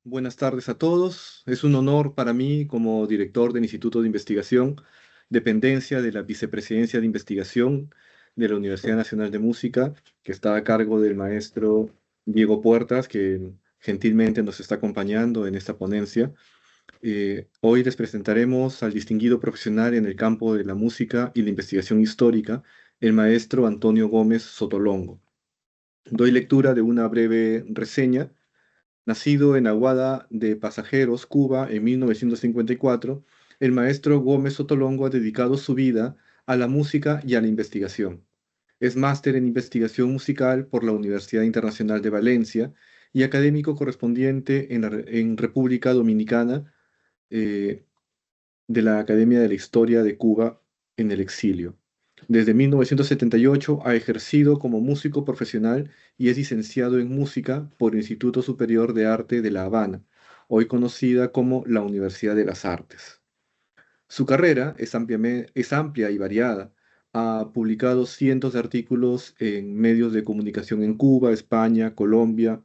Buenas tardes a todos. Es un honor para mí como director del Instituto de Investigación, dependencia de la Vicepresidencia de Investigación de la Universidad Nacional de Música, que está a cargo del maestro Diego Puertas, que gentilmente nos está acompañando en esta ponencia. Hoy les presentaremos al distinguido profesional en el campo de la música y la investigación histórica, el maestro Antonio Gómez Sotolongo. Doy lectura de una breve reseña. Nacido en Aguada de Pasajeros, Cuba, en 1954, el maestro Gómez Sotolongo ha dedicado su vida a la música y a la investigación. Es máster en investigación musical por la Universidad Internacional de Valencia y académico correspondiente en República Dominicana, eh, de la Academia de la Historia de Cuba en el exilio. Desde 1978 ha ejercido como músico profesional y es licenciado en música por el Instituto Superior de Arte de La Habana, hoy conocida como la Universidad de las Artes. Su carrera es amplia y variada. Ha publicado cientos de artículos en medios de comunicación en Cuba, España, Colombia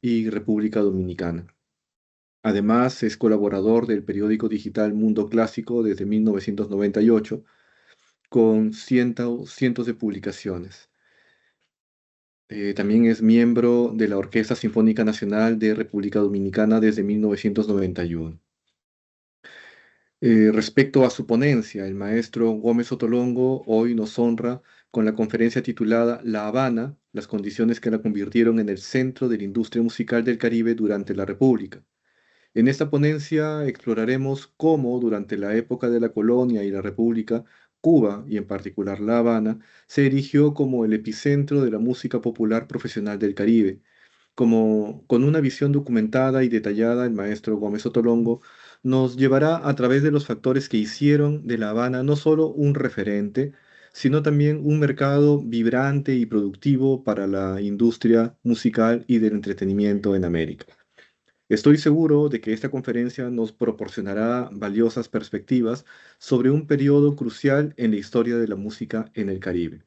y República Dominicana. Además, es colaborador del periódico digital Mundo Clásico desde 1998, con cientos de publicaciones. También es miembro de la Orquesta Sinfónica Nacional de República Dominicana desde 1991. Respecto a su ponencia, el maestro Gómez Otolongo hoy nos honra con la conferencia titulada La Habana, las condiciones que la convirtieron en el centro de la industria musical del Caribe durante la República. En esta ponencia exploraremos cómo, durante la época de la colonia y la República, Cuba, y en particular La Habana, se erigió como el epicentro de la música popular profesional del Caribe. Como con una visión documentada y detallada, el maestro Gómez Otolongo nos llevará a través de los factores que hicieron de La Habana no solo un referente, sino también un mercado vibrante y productivo para la industria musical y del entretenimiento en América. Estoy seguro de que esta conferencia nos proporcionará valiosas perspectivas sobre un periodo crucial en la historia de la música en el Caribe.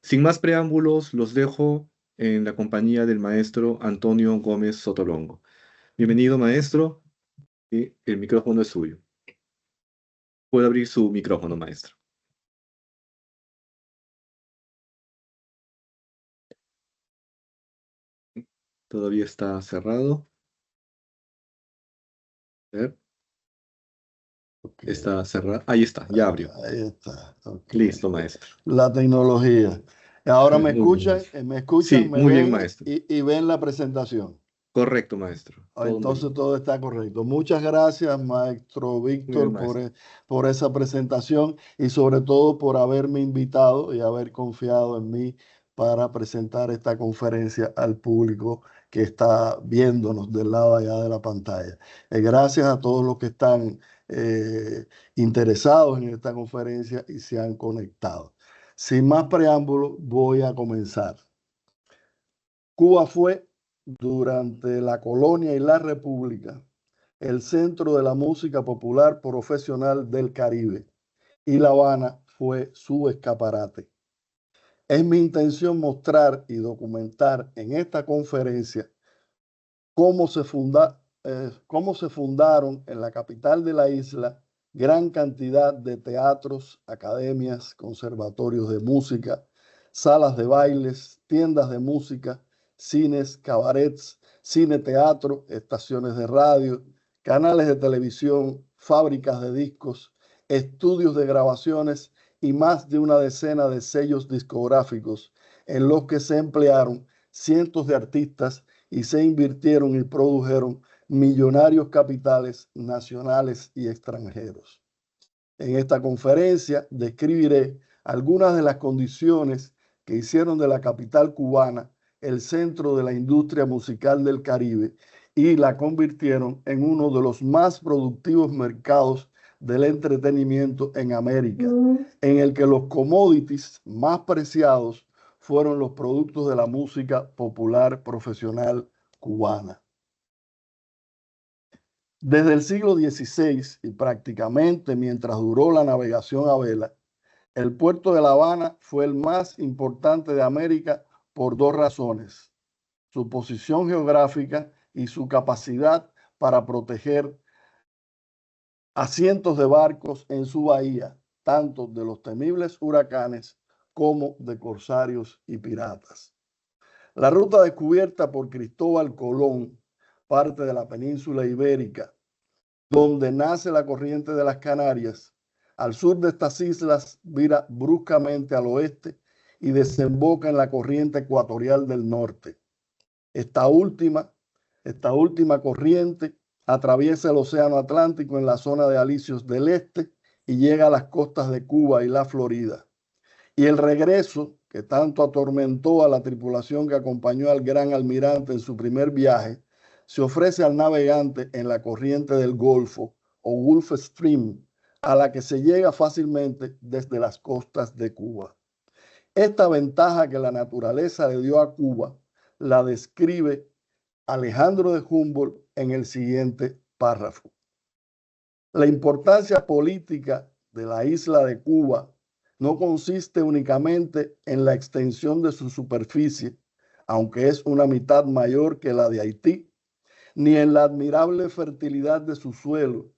Sin más preámbulos, los dejo en la compañía del maestro Antonio Gómez Sotolongo. Bienvenido, maestro, y el micrófono es suyo. Puede abrir su micrófono, maestro. Todavía está cerrado. A ver, Ok, está cerrado. Ahí está, ya abrió. ahí está. Ok. Listo, maestro. La tecnología. Ahora Muy bien. me escuchan, Sí, me muy bien, ven maestro. y ven la presentación. Correcto, maestro. Todo muy bien. Entonces todo está correcto. Muchas gracias, maestro Muy bien, Víctor, maestro. por esa presentación y sobre todo por haberme invitado y haber confiado en mí para presentar esta conferencia al público que está viéndonos del lado allá de la pantalla. Gracias a todos los que están interesados en esta conferencia y se han conectado. Sin más preámbulo, voy a comenzar. Cuba fue, durante la colonia y la república, el centro de la música popular profesional del Caribe, y La Habana fue su escaparate. Es mi intención mostrar y documentar en esta conferencia cómo se fundaron en la capital de la isla gran cantidad de teatros, academias, conservatorios de música, salas de bailes, tiendas de música, cines, cabarets, cine teatro, estaciones de radio, canales de televisión, fábricas de discos, estudios de grabaciones y más de una decena de sellos discográficos en los que se emplearon cientos de artistas y se invirtieron y produjeron millonarios capitales nacionales y extranjeros. En esta conferencia describiré algunas de las condiciones que hicieron de la capital cubana el centro de la industria musical del Caribe y la convirtieron en uno de los más productivos mercados del entretenimiento en América, en el que los commodities más preciados fueron los productos de la música popular profesional cubana. Desde el siglo XVI y prácticamente mientras duró la navegación a vela, el puerto de La Habana fue el más importante de América por dos razones: su posición geográfica y su capacidad para proteger a cientos de barcos en su bahía, tanto de los temibles huracanes como de corsarios y piratas. La ruta descubierta por Cristóbal Colón parte de la península ibérica, donde nace la corriente de las Canarias. Al sur de estas islas vira bruscamente al oeste y desemboca en la corriente ecuatorial del norte. Esta última corriente atraviesa el Océano Atlántico en la zona de Alisios del Este y llega a las costas de Cuba y la Florida. Y el regreso, que tanto atormentó a la tripulación que acompañó al gran almirante en su primer viaje, se ofrece al navegante en la corriente del Golfo o Gulf Stream, a la que se llega fácilmente desde las costas de Cuba. Esta ventaja que la naturaleza le dio a Cuba la describe Alejandro de Humboldt en el siguiente párrafo. La importancia política de la isla de Cuba no consiste únicamente en la extensión de su superficie, aunque es una mitad mayor que la de Haití, ni en la admirable fertilidad de su suelo,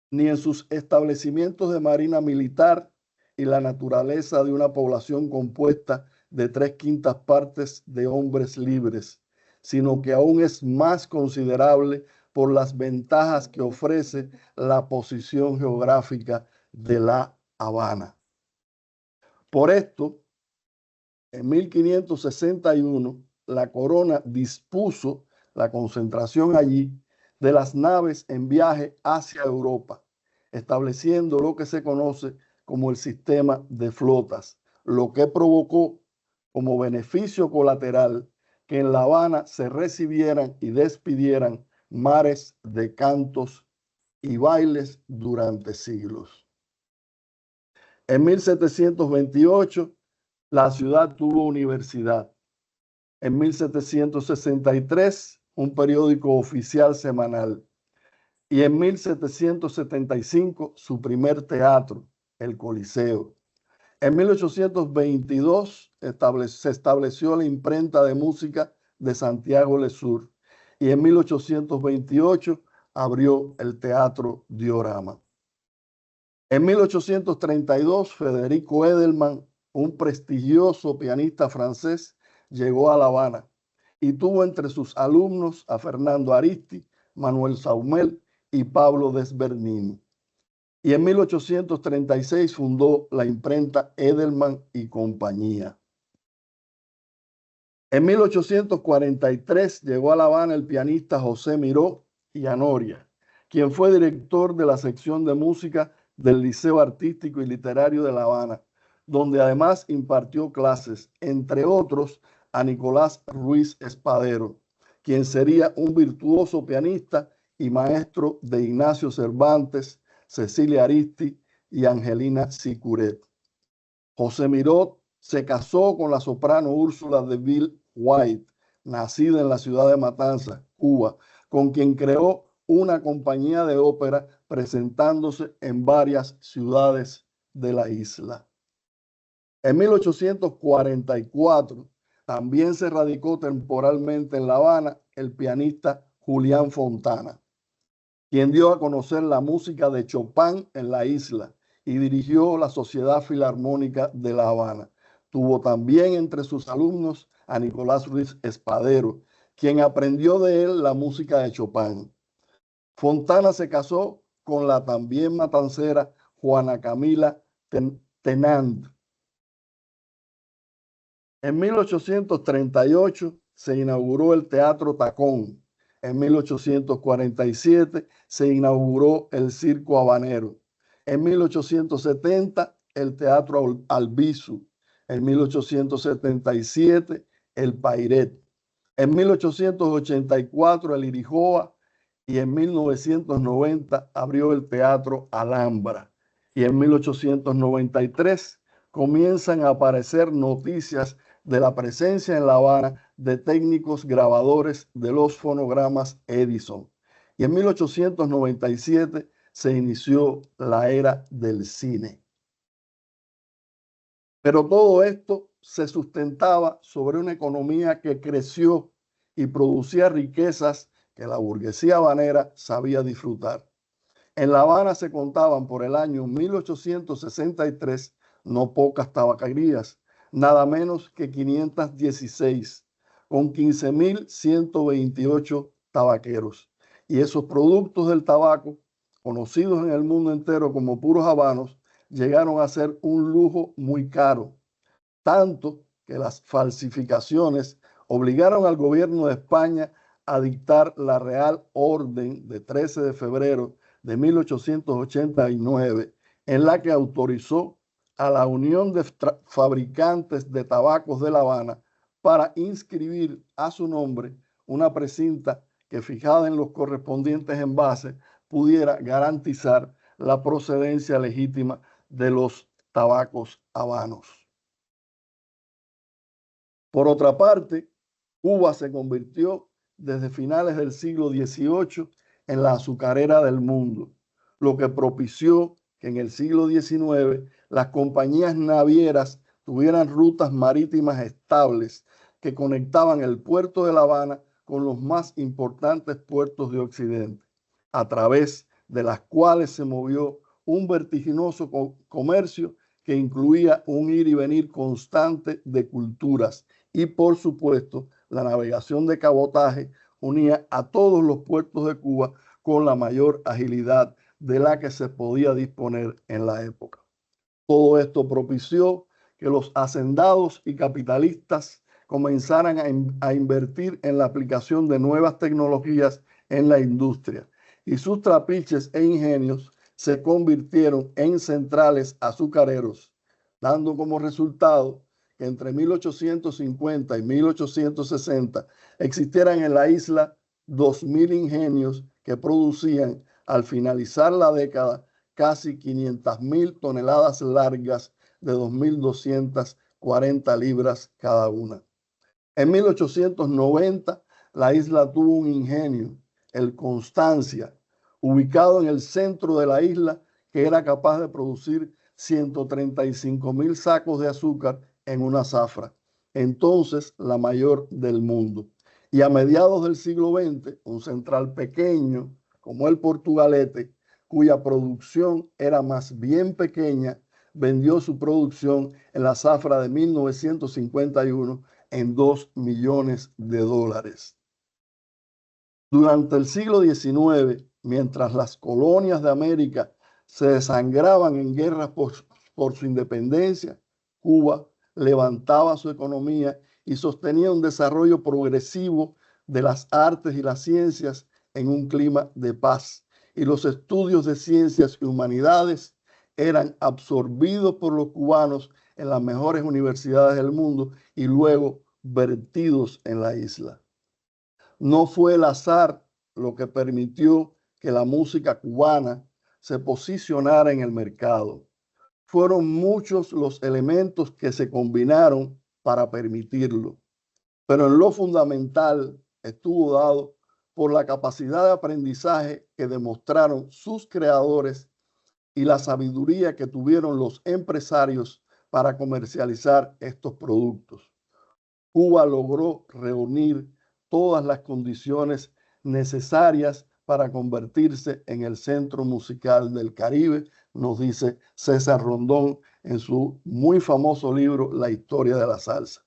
ni en sus establecimientos de marina militar y la naturaleza de una población compuesta de 3/5 partes de hombres libres, sino que aún es más considerable por las ventajas que ofrece la posición geográfica de La Habana. Por esto, en 1561, la corona dispuso la concentración allí de las naves en viaje hacia Europa, estableciendo lo que se conoce como el sistema de flotas, lo que provocó como beneficio colateral que en La Habana se recibieran y despidieran mares de cantos y bailes durante siglos. En 1728, la ciudad tuvo universidad. En 1763, un periódico oficial semanal. Y en 1775, su primer teatro, el Coliseo. En 1822 se estableció la imprenta de música de Santiago del Sur. Y en 1828 abrió el Teatro Diorama. En 1832, Federico Edelman, un prestigioso pianista francés, llegó a La Habana y tuvo entre sus alumnos a Fernando Aristi, Manuel Saumel y Pablo Desbernini. Y en 1836 fundó la imprenta Edelman y Compañía. En 1843 llegó a La Habana el pianista José Miró y Anoria, quien fue director de la sección de música del Liceo Artístico y Literario de La Habana, donde además impartió clases, entre otros, a Nicolás Ruiz Espadero, quien sería un virtuoso pianista y maestro de Ignacio Cervantes, Cecilia Aristi y Angelina Sicuret. José Miró se casó con la soprano Úrsula de Ville White, nacida en la ciudad de Matanzas, Cuba, con quien creó una compañía de ópera presentándose en varias ciudades de la isla. En 1844 también se radicó temporalmente en La Habana el pianista Julián Fontana, quien dio a conocer la música de Chopin en la isla y dirigió la Sociedad Filarmónica de La Habana. Tuvo también entre sus alumnos a Nicolás Ruiz Espadero, quien aprendió de él la música de Chopin. Fontana se casó con la también matancera Juana Camila Tenand. En 1838 se inauguró el Teatro Tacón. En 1847 se inauguró el Circo Habanero. En 1870 el Teatro Albizu. En 1877 el Pairet. En 1884 el Irijoa. Y en 1990 abrió el Teatro Alhambra. Y en 1893 comienzan a aparecer noticias de la presencia en La Habana de técnicos grabadores de los fonogramas Edison. Y en 1897 se inició la era del cine. Pero todo esto se sustentaba sobre una economía que creció y producía riquezas que la burguesía habanera sabía disfrutar. En La Habana se contaban por el año 1863 no pocas tabaquerías, nada menos que 516, con 15.128 tabaqueros. Y esos productos del tabaco, conocidos en el mundo entero como puros habanos, llegaron a ser un lujo muy caro, tanto que las falsificaciones obligaron al gobierno de España a dictar la Real Orden de 13 de febrero de 1889, en la que autorizó a la Unión de Fabricantes de Tabacos de La Habana para inscribir a su nombre una precinta que, fijada en los correspondientes envases, pudiera garantizar la procedencia legítima de los tabacos habanos. Por otra parte, Cuba se convirtió desde finales del siglo XVIII en la azucarera del mundo, lo que propició que en el siglo XIX las compañías navieras tuvieran rutas marítimas estables que conectaban el puerto de La Habana con los más importantes puertos de Occidente, a través de las cuales se movió un vertiginoso comercio que incluía un ir y venir constante de culturas. Y por supuesto, la navegación de cabotaje unía a todos los puertos de Cuba con la mayor agilidad de la que se podía disponer en la época. Todo esto propició que los hacendados y capitalistas comenzaran a invertir en la aplicación de nuevas tecnologías en la industria, y sus trapiches e ingenios se convirtieron en centrales azucareros, dando como resultado que entre 1850 y 1860 existieran en la isla 2.000 ingenios que producían, al finalizar la década, casi 500.000 toneladas largas de 2.240 libras cada una. En 1890, la isla tuvo un ingenio, el Constancia, ubicado en el centro de la isla, que era capaz de producir 135.000 sacos de azúcar en una zafra, entonces la mayor del mundo. Y a mediados del siglo XX, un central pequeño como el Portugalete, cuya producción era más bien pequeña, vendió su producción en la zafra de 1951 en $2 millones. Durante el siglo XIX, mientras las colonias de América se desangraban en guerras por su independencia, Cuba levantaba su economía y sostenía un desarrollo progresivo de las artes y las ciencias en un clima de paz. Y los estudios de ciencias y humanidades eran absorbidos por los cubanos en las mejores universidades del mundo y luego vertidos en la isla. No fue el azar lo que permitió que la música cubana se posicionara en el mercado. Fueron muchos los elementos que se combinaron para permitirlo, pero en lo fundamental estuvo dado por la capacidad de aprendizaje que demostraron sus creadores y la sabiduría que tuvieron los empresarios para comercializar estos productos. Cuba logró reunir todas las condiciones necesarias para convertirse en el centro musical del Caribe, nos dice César Rondón en su muy famoso libro La historia de la salsa.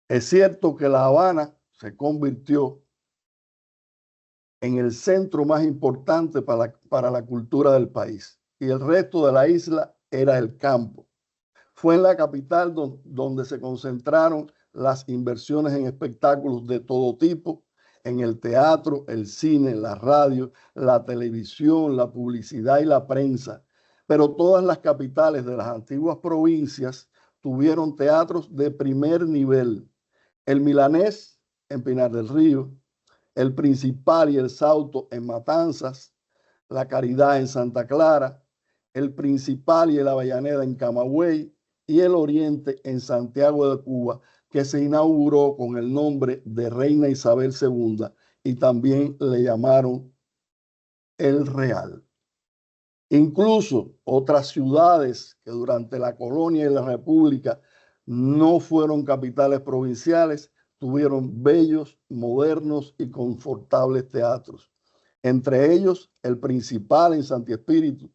Es cierto que La Habana se convirtió en el centro más importante para la cultura del país, y el resto de la isla era el campo. Fue en la capital donde se concentraron las inversiones en espectáculos de todo tipo, en el teatro, el cine, la radio, la televisión, la publicidad y la prensa. Pero todas las capitales de las antiguas provincias tuvieron teatros de primer nivel. El Milanés en Pinar del Río, el Principal y el Sauto en Matanzas, la Caridad en Santa Clara, el Principal y el Avellaneda en Camagüey, y el Oriente en Santiago de Cuba, que se inauguró con el nombre de Reina Isabel II y también le llamaron El Real. Incluso otras ciudades que durante la colonia y la república no fueron capitales provinciales tuvieron bellos, modernos y confortables teatros. Entre ellos, el Principal en Santi Espíritu,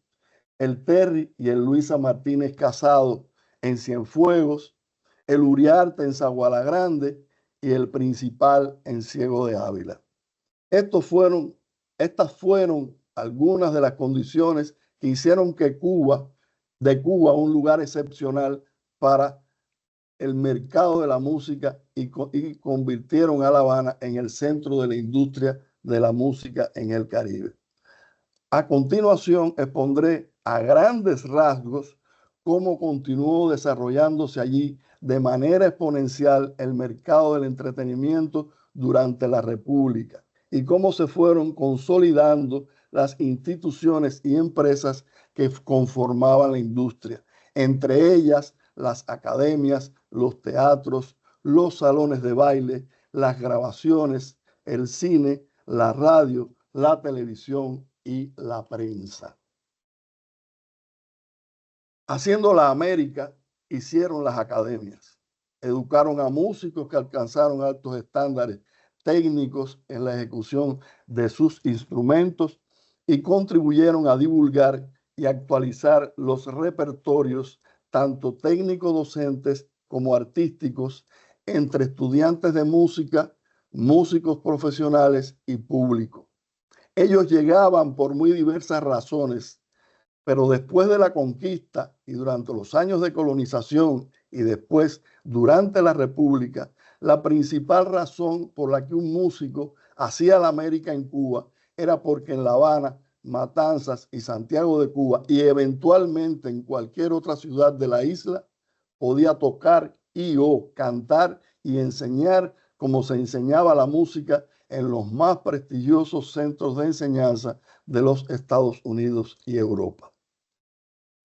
el Terry y el Luisa Martínez Casado en Cienfuegos, el Uriarte en Zaguala Grande y el Principal en Ciego de Ávila. Estas fueron algunas de las condiciones que hicieron que Cuba un lugar excepcional para el mercado de la música y convirtieron a La Habana en el centro de la industria de la música en el Caribe. A continuación expondré a grandes rasgos cómo continuó desarrollándose allí de manera exponencial el mercado del entretenimiento durante la República y cómo se fueron consolidando las instituciones y empresas que conformaban la industria, entre ellas las academias, los teatros, los salones de baile, las grabaciones, el cine, la radio, la televisión y la prensa. Haciendo la América, hicieron las academias. Educaron a músicos que alcanzaron altos estándares técnicos en la ejecución de sus instrumentos y contribuyeron a divulgar y actualizar los repertorios, tanto técnicos docentes como artísticos, entre estudiantes de música, músicos profesionales y público. Ellos llegaban por muy diversas razones, pero después de la conquista y durante los años de colonización y después durante la República, la principal razón por la que un músico hacía la América en Cuba era porque en La Habana, Matanzas y Santiago de Cuba y eventualmente en cualquier otra ciudad de la isla podía tocar o cantar y enseñar como se enseñaba la música en los más prestigiosos centros de enseñanza de los Estados Unidos y Europa.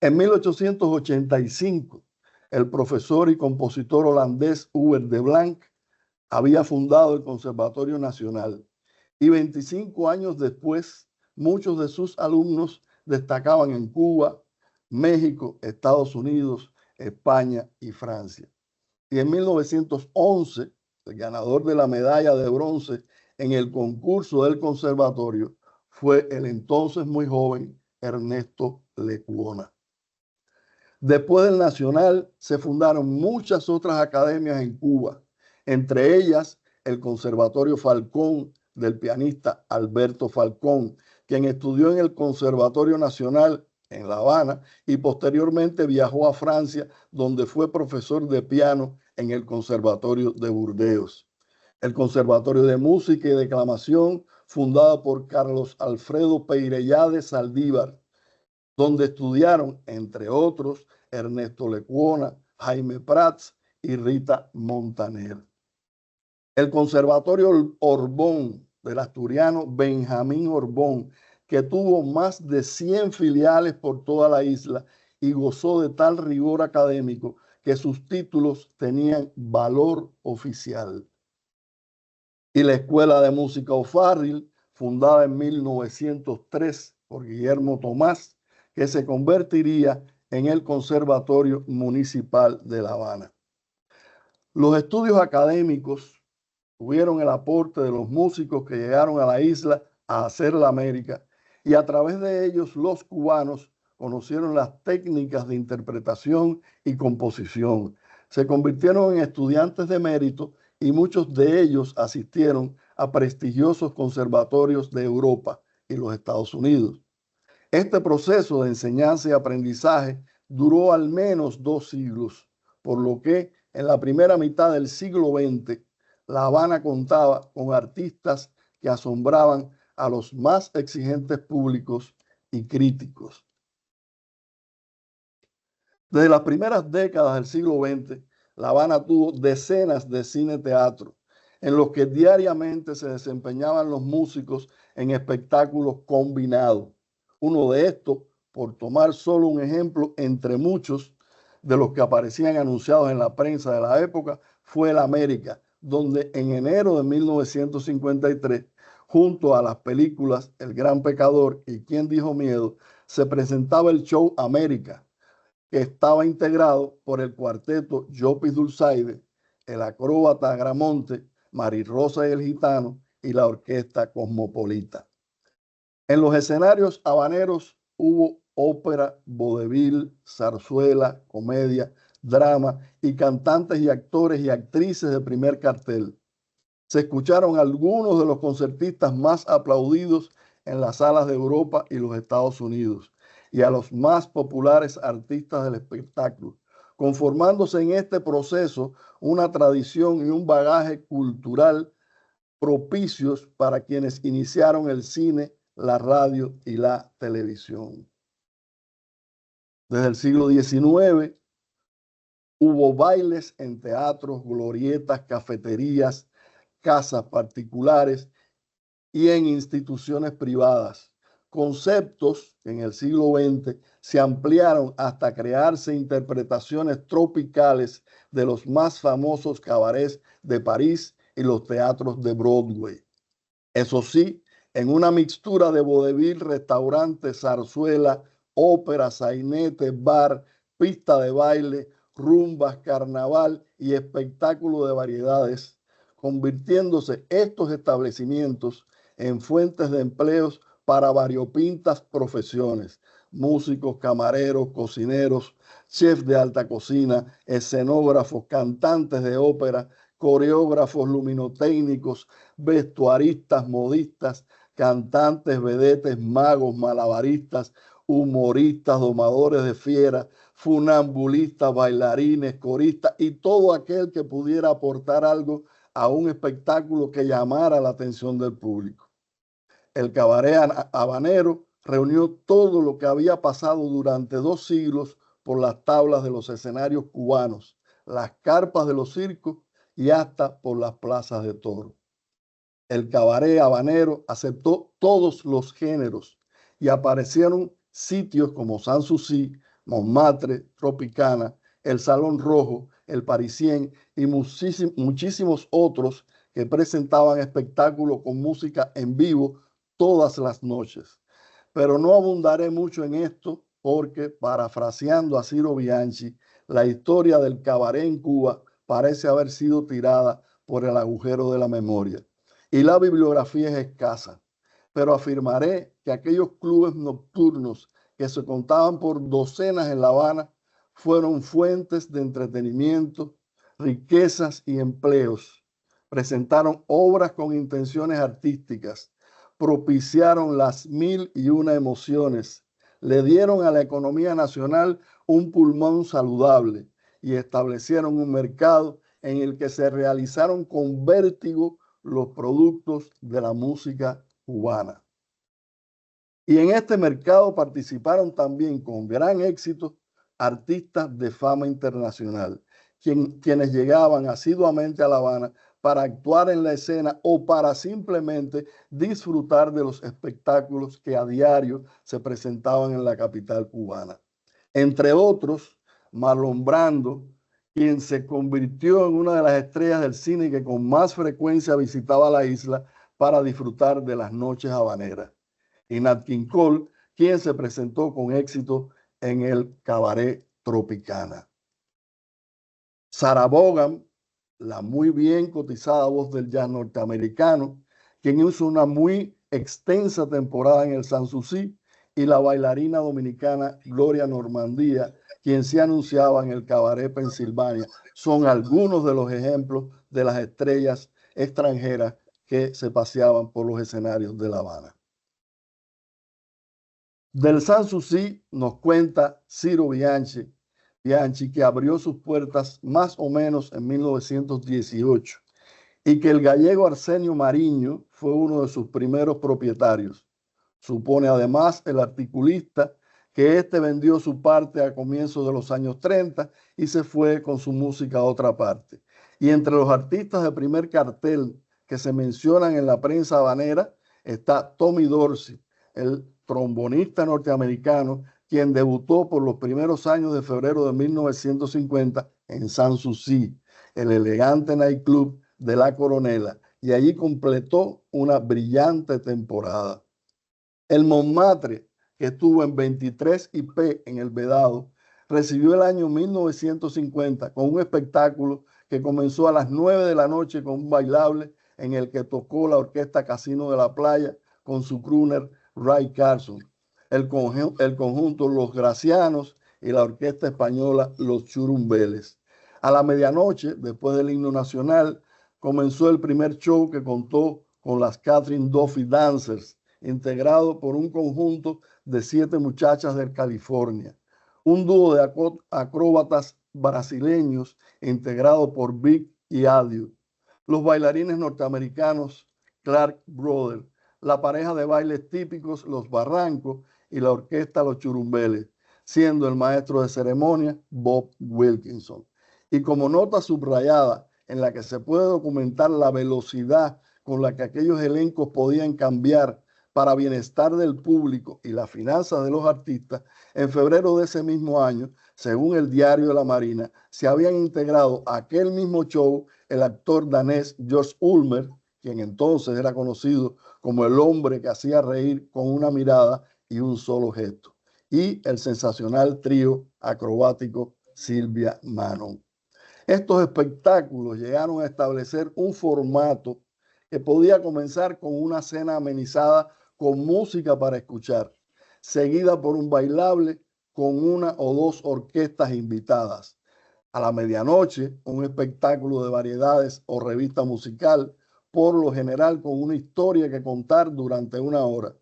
En 1885, el profesor y compositor holandés Hubert de Blanc había fundado el Conservatorio Nacional y 25 años después, muchos de sus alumnos destacaban en Cuba, México, Estados Unidos, España y Francia. Y en 1911, el ganador de la medalla de bronce en el concurso del conservatorio fue el entonces muy joven Ernesto Lecuona. Después del Nacional se fundaron muchas otras academias en Cuba, entre ellas el Conservatorio Falcón del pianista Alberto Falcón, quien estudió en el Conservatorio Nacional en La Habana y posteriormente viajó a Francia, donde fue profesor de piano en el Conservatorio de Burdeos. El Conservatorio de Música y Declamación, fundado por Carlos Alfredo Peirellade Saldívar, donde estudiaron, entre otros, Ernesto Lecuona, Jaime Prats y Rita Montaner. El Conservatorio Orbón del asturiano Benjamín Orbón, que tuvo más de 100 filiales por toda la isla y gozó de tal rigor académico que sus títulos tenían valor oficial. Y la Escuela de Música O'Farrill, fundada en 1903 por Guillermo Tomás, que se convertiría en el Conservatorio Municipal de La Habana. Los estudios académicos tuvieron el aporte de los músicos que llegaron a la isla a hacer la América y a través de ellos los cubanos conocieron las técnicas de interpretación y composición. Se convirtieron en estudiantes de mérito y muchos de ellos asistieron a prestigiosos conservatorios de Europa y los Estados Unidos. Este proceso de enseñanza y aprendizaje duró al menos 2 siglos, por lo que en la primera mitad del siglo XX, La Habana contaba con artistas que asombraban a los más exigentes públicos y críticos. Desde las primeras décadas del siglo XX, La Habana tuvo decenas de cine-teatros en los que diariamente se desempeñaban los músicos en espectáculos combinados. Uno de estos, por tomar solo un ejemplo entre muchos de los que aparecían anunciados en la prensa de la época, fue el América, donde en enero de 1953, junto a las películas El Gran Pecador y ¿Quién dijo miedo?, se presentaba el show América, que estaba integrado por el cuarteto Llopis Dulzaide, el acróbata Agramonte, Marirrosa y el Gitano y la Orquesta Cosmopolita. En los escenarios habaneros hubo ópera, vodevil, zarzuela, comedia, drama y cantantes y actores y actrices de primer cartel. Se escucharon algunos de los concertistas más aplaudidos en las salas de Europa y los Estados Unidos y a los más populares artistas del espectáculo, conformándose en este proceso una tradición y un bagaje cultural propicios para quienes iniciaron el cine, la radio y la televisión. Desde el siglo XIX hubo bailes en teatros, glorietas, cafeterías, casas particulares y en instituciones privadas. Conceptos que en el siglo XX se ampliaron hasta crearse interpretaciones tropicales de los más famosos cabarets de París y los teatros de Broadway. Eso sí, en una mixtura de vodevil, restaurante, zarzuela, ópera, sainete, bar, pista de baile, rumbas, carnaval y espectáculo de variedades, convirtiéndose estos establecimientos en fuentes de empleos para variopintas profesiones: músicos, camareros, cocineros, chefs de alta cocina, escenógrafos, cantantes de ópera, coreógrafos, luminotécnicos, vestuaristas, modistas, cantantes, vedetes, magos, malabaristas, humoristas, domadores de fieras, funambulistas, bailarines, coristas y todo aquel que pudiera aportar algo a un espectáculo que llamara la atención del público. El cabaret habanero reunió todo lo que había pasado durante 2 siglos por las tablas de los escenarios cubanos, las carpas de los circos y hasta por las plazas de toros. El cabaret habanero aceptó todos los géneros y aparecieron sitios como Sanssouci, Montmartre, Tropicana, el Salón Rojo, el Parisien y muchísimos otros que presentaban espectáculos con música en vivo todas las noches. Pero no abundaré mucho en esto porque, parafraseando a Ciro Bianchi, la historia del cabaret en Cuba parece haber sido tirada por el agujero de la memoria y la bibliografía es escasa, pero afirmaré que aquellos clubes nocturnos que se contaban por docenas en La Habana fueron fuentes de entretenimiento, riquezas y empleos. Presentaron obras con intenciones artísticas, propiciaron las 1001 emociones, le dieron a la economía nacional un pulmón saludable y establecieron un mercado en el que se realizaron con vértigo los productos de la música cubana. Y en este mercado participaron también con gran éxito artistas de fama internacional, quienes llegaban asiduamente a La Habana para actuar en la escena o para simplemente disfrutar de los espectáculos que a diario se presentaban en la capital cubana. Entre otros, Marlon Brando, quien se convirtió en una de las estrellas del cine que con más frecuencia visitaba la isla para disfrutar de las noches habaneras, y Nat King Cole, quien se presentó con éxito en el cabaret Tropicana. Sarah Vaughan, la muy bien cotizada voz del jazz norteamericano, quien hizo una muy extensa temporada en el Sanssouci, y la bailarina dominicana Gloria Normandía, quien se anunciaba en el cabaret Pensilvania, son algunos de los ejemplos de las estrellas extranjeras que se paseaban por los escenarios de La Habana. Del Sanssouci nos cuenta Ciro Bianchi, que abrió sus puertas más o menos en 1918 y que el gallego Arsenio Mariño fue uno de sus primeros propietarios. Supone además el articulista que éste vendió su parte a comienzos de los años 30 y se fue con su música a otra parte. Y entre los artistas de primer cartel que se mencionan en la prensa habanera está Tommy Dorsey, el trombonista norteamericano, quien debutó por los primeros años de febrero de 1950 en Sanssouci, el elegante nightclub de La Coronela, y allí completó una brillante temporada. El Montmartre, que estuvo en 23 IP en el Vedado, recibió el año 1950 con un espectáculo que comenzó a las 9 de la noche con un bailable en el que tocó la orquesta Casino de la Playa con su crooner Ray Carson, el conjunto Los Gracianos y la orquesta española Los Churumbeles. A la medianoche, después del himno nacional, comenzó el primer show que contó con las Catherine Duffy Dancers, integrado por un conjunto de 7 muchachas de California, un dúo de acróbatas brasileños integrado por Vic y Adio, los bailarines norteamericanos Clark Brothers, la pareja de bailes típicos Los Barrancos y la orquesta Los Churumbeles, siendo el maestro de ceremonia Bob Wilkinson. Y como nota subrayada en la que se puede documentar la velocidad con la que aquellos elencos podían cambiar para bienestar del público y las finanzas de los artistas, en febrero de ese mismo año, según el Diario de la Marina, se habían integrado a aquel mismo show el actor danés George Ulmer, quien entonces era conocido como el hombre que hacía reír con una mirada y un solo gesto, y el sensacional trío acrobático Silvia Manon. Estos espectáculos llegaron a establecer un formato que podía comenzar con una cena amenizada con música para escuchar, seguida por un bailable con una o dos orquestas invitadas. A la medianoche, un espectáculo de variedades o revista musical, por lo general con una historia que contar durante una hora.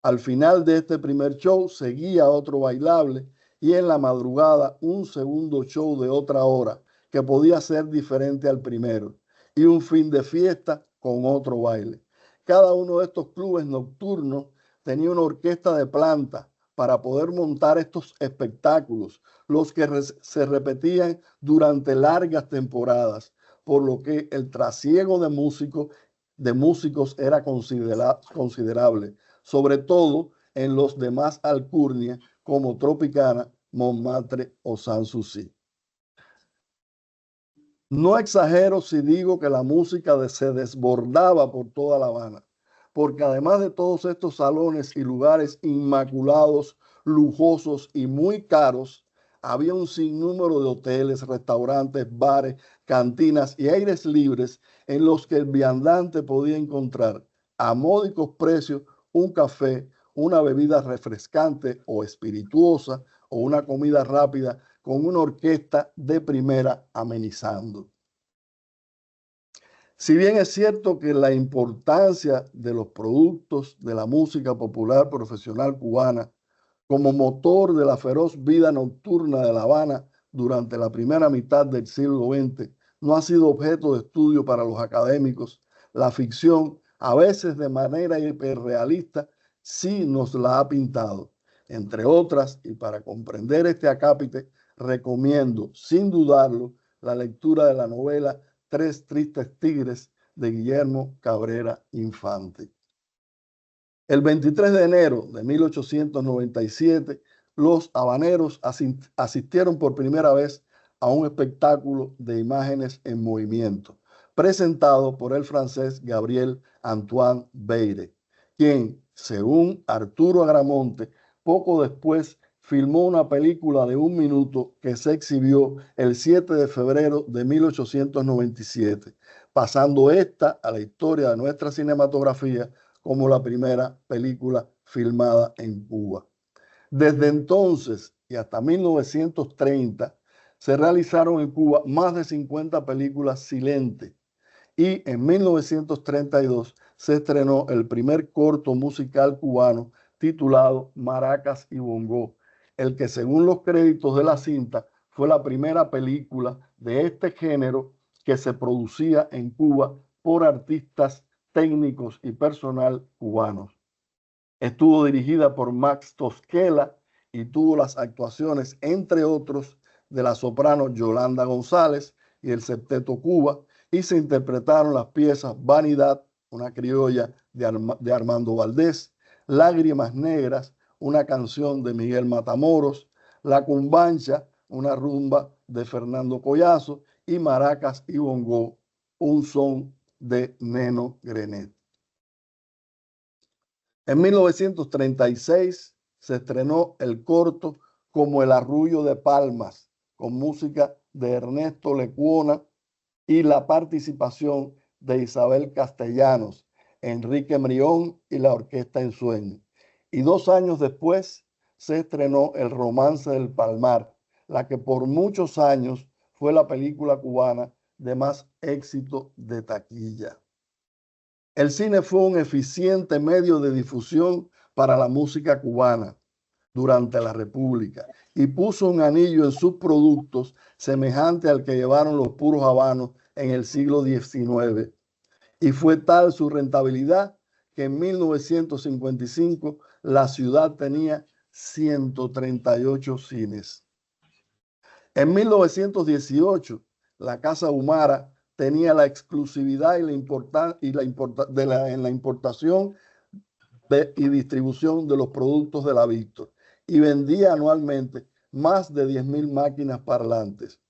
Al final de este primer show seguía otro bailable y en la madrugada un segundo show de otra hora que podía ser diferente al primero y un fin de fiesta con otro baile. Cada uno de estos clubes nocturnos tenía una orquesta de planta para poder montar estos espectáculos, los que se repetían durante largas temporadas, por lo que el trasiego de músicos era considerable, sobre todo en los demás alcurnias como Tropicana, Montmartre o Sanssouci. No exagero si digo que la música se desbordaba por toda La Habana, porque además de todos estos salones y lugares inmaculados, lujosos y muy caros, había un sinnúmero de hoteles, restaurantes, bares, cantinas y aires libres en los que el viandante podía encontrar a módicos precios un café, una bebida refrescante o espirituosa o una comida rápida con una orquesta de primera amenizando. Si bien es cierto que la importancia de los productos de la música popular profesional cubana como motor de la feroz vida nocturna de La Habana durante la primera mitad del siglo XX no ha sido objeto de estudio para los académicos, la ficción, a veces de manera hiperrealista, sí nos la ha pintado. Entre otras, y para comprender este acápite, recomiendo, sin dudarlo, la lectura de la novela Tres Tristes Tigres de Guillermo Cabrera Infante. El 23 de enero de 1897, los habaneros asistieron por primera vez a un espectáculo de imágenes en movimiento, presentado por el francés Gabriel Antoine Beire, quien, según Arturo Agramonte, poco después filmó una película de 1 minuto que se exhibió el 7 de febrero de 1897, pasando esta a la historia de nuestra cinematografía como la primera película filmada en Cuba. Desde entonces y hasta 1930 se realizaron en Cuba más de 50 películas silentes y en 1932 se estrenó el primer corto musical cubano titulado Maracas y Bongo, el que según los créditos de la cinta fue la primera película de este género que se producía en Cuba por artistas técnicos y personal cubanos. Estuvo dirigida por Max Tosquela y tuvo las actuaciones, entre otros, de la soprano Yolanda González y el Septeto Cuba, y se interpretaron las piezas Vanidad, una criolla de Armando Valdés, Lágrimas Negras, una canción de Miguel Matamoros, La Cumbancha, una rumba de Fernando Collazo, y Maracas y Bongo, un son de Neno Grenet. En 1936 se estrenó el corto Como el Arrullo de Palmas, con música de Ernesto Lecuona y la participación de Isabel Castellanos, Enrique Mrión y la Orquesta en Sueño. Y 2 años después se estrenó El Romance del Palmar, la que por muchos años fue la película cubana de más éxito de taquilla. El cine fue un eficiente medio de difusión para la música cubana durante la República y puso un anillo en sus productos semejante al que llevaron los puros habanos en el siglo XIX. Y fue tal su rentabilidad que en 1955 la ciudad tenía 138 cines. En 1918, la Casa Humara tenía la exclusividad en la importación y distribución de los productos de la Víctor y vendía anualmente más de 10.000 máquinas parlantes.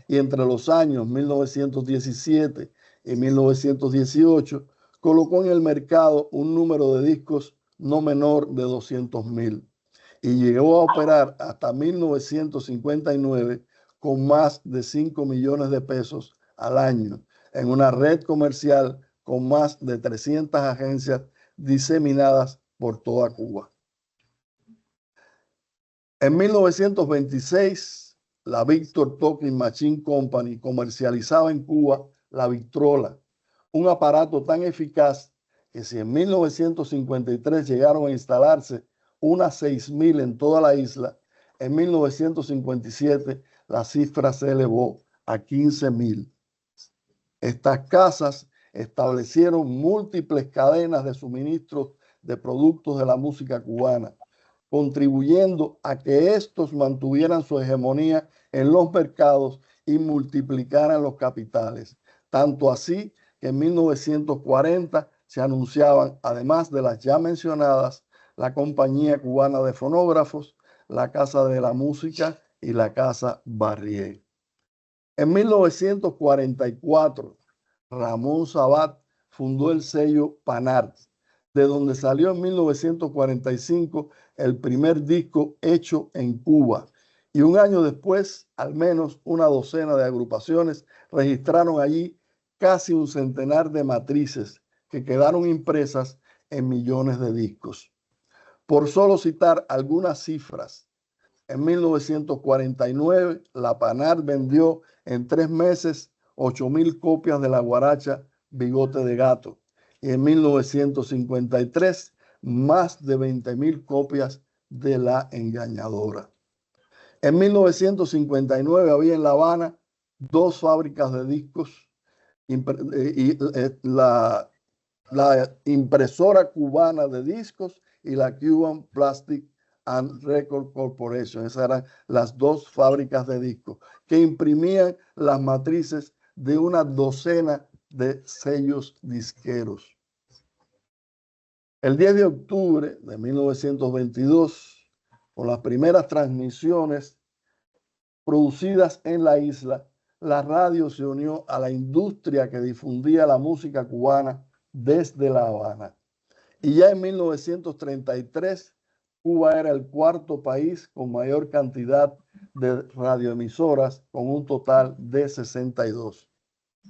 Y entre los años 1917 y 1918 colocó en el mercado un número de discos no menor de 200.000 y llegó a operar hasta 1959 con más de 5 millones de pesos al año en una red comercial con más de 300 agencias diseminadas por toda Cuba. En 1926, la Victor Talking Machine Company comercializaba en Cuba la Victrola, un aparato tan eficaz que si en 1953 llegaron a instalarse unas 6.000 en toda la isla, en 1957 la cifra se elevó a 15.000. Estas casas establecieron múltiples cadenas de suministros de productos de la música cubana, contribuyendo a que estos mantuvieran su hegemonía en los mercados y multiplicaran los capitales. Tanto así que en 1940 se anunciaban, además de las ya mencionadas, la Compañía Cubana de Fonógrafos, la Casa de la Música y la Casa Barrié. En 1944, Ramón Sabat fundó el sello Panart, de donde salió en 1945 el primer disco hecho en Cuba. Y un año después, al menos una docena de agrupaciones registraron allí casi un centenar de matrices que quedaron impresas en millones de discos. Por solo citar algunas cifras, en 1949 la Panart vendió en 3 meses 8.000 copias de la guaracha Bigote de Gato y en 1953 más de 20.000 copias de La Engañadora. En 1959 había en La Habana 2 fábricas de discos y la impresora cubana de discos y la Cuban Plastic and Record Corporation. Esas eran las 2 fábricas de discos que imprimían las matrices de una docena de sellos disqueros. El 10 de octubre de 1922, con las primeras transmisiones producidas en la isla, la radio se unió a la industria que difundía la música cubana desde La Habana. Y ya en 1933, Cuba era el 4º país con mayor cantidad de radioemisoras, con un total de 62.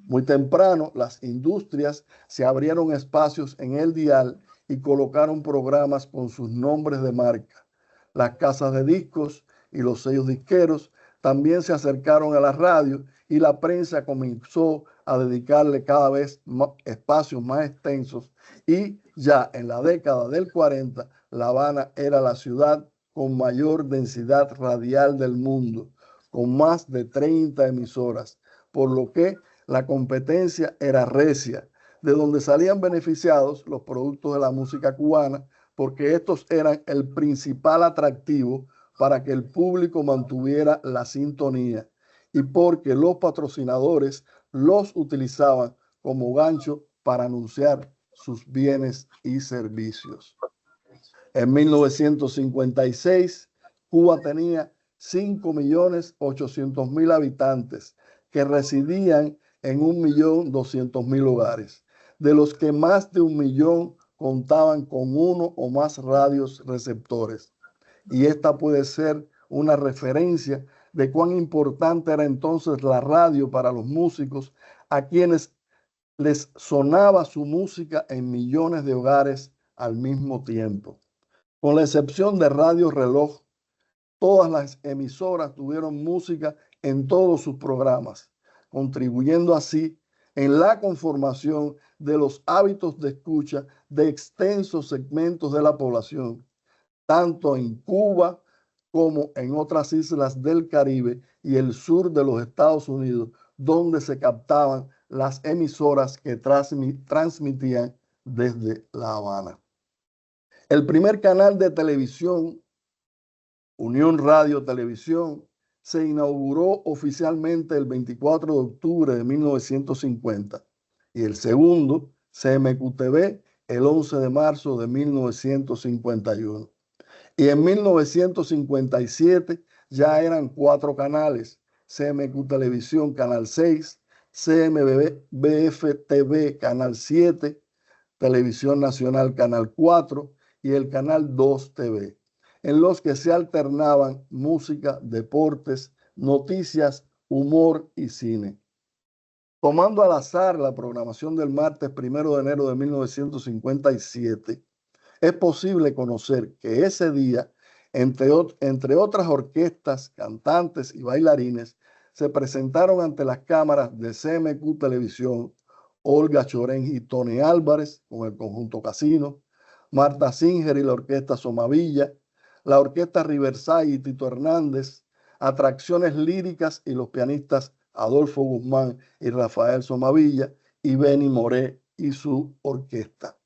Muy temprano, las industrias se abrieron espacios en el dial y colocaron programas con sus nombres de marca. Las casas de discos y los sellos disqueros también se acercaron a la radio y la prensa comenzó a dedicarle cada vez más espacios más extensos y ya en la década del 40, La Habana era la ciudad con mayor densidad radial del mundo, con más de 30 emisoras, por lo que la competencia era recia, de donde salían beneficiados los productos de la música cubana, porque estos eran el principal atractivo para que el público mantuviera la sintonía y porque los patrocinadores los utilizaban como gancho para anunciar sus bienes y servicios. En 1956, Cuba tenía 5.800.000 habitantes que residían en 1.200.000 hogares, de los que más de 1 millón contaban con uno o más radios receptores. Y esta puede ser una referencia de cuán importante era entonces la radio para los músicos a quienes les sonaba su música en millones de hogares al mismo tiempo. Con la excepción de Radio Reloj, todas las emisoras tuvieron música en todos sus programas, contribuyendo así en la conformación de los hábitos de escucha de extensos segmentos de la población, tanto en Cuba como en otras islas del Caribe y el sur de los Estados Unidos, donde se captaban las emisoras que transmitían desde La Habana. El primer canal de televisión, Unión Radio Televisión, se inauguró oficialmente el 24 de octubre de 1950 y el segundo, CMQTV, el 11 de marzo de 1951. Y en 1957 ya eran 4 canales: CMQ Televisión, Canal 6, CMBF TV, Canal 7, Televisión Nacional, Canal 4 y el Canal 2 TV, en los que se alternaban música, deportes, noticias, humor y cine. Tomando al azar la programación del martes 1 de enero de 1957, es posible conocer que ese día, entre otras orquestas, cantantes y bailarines, se presentaron ante las cámaras de CMQ Televisión Olga Chorén y Tony Álvarez con el conjunto Casino, Marta Singer y la orquesta Somavilla, la orquesta Riverside y Tito Hernández, Atracciones Líricas y los pianistas Adolfo Guzmán y Rafael Somavilla, y Benny Moré y su orquesta.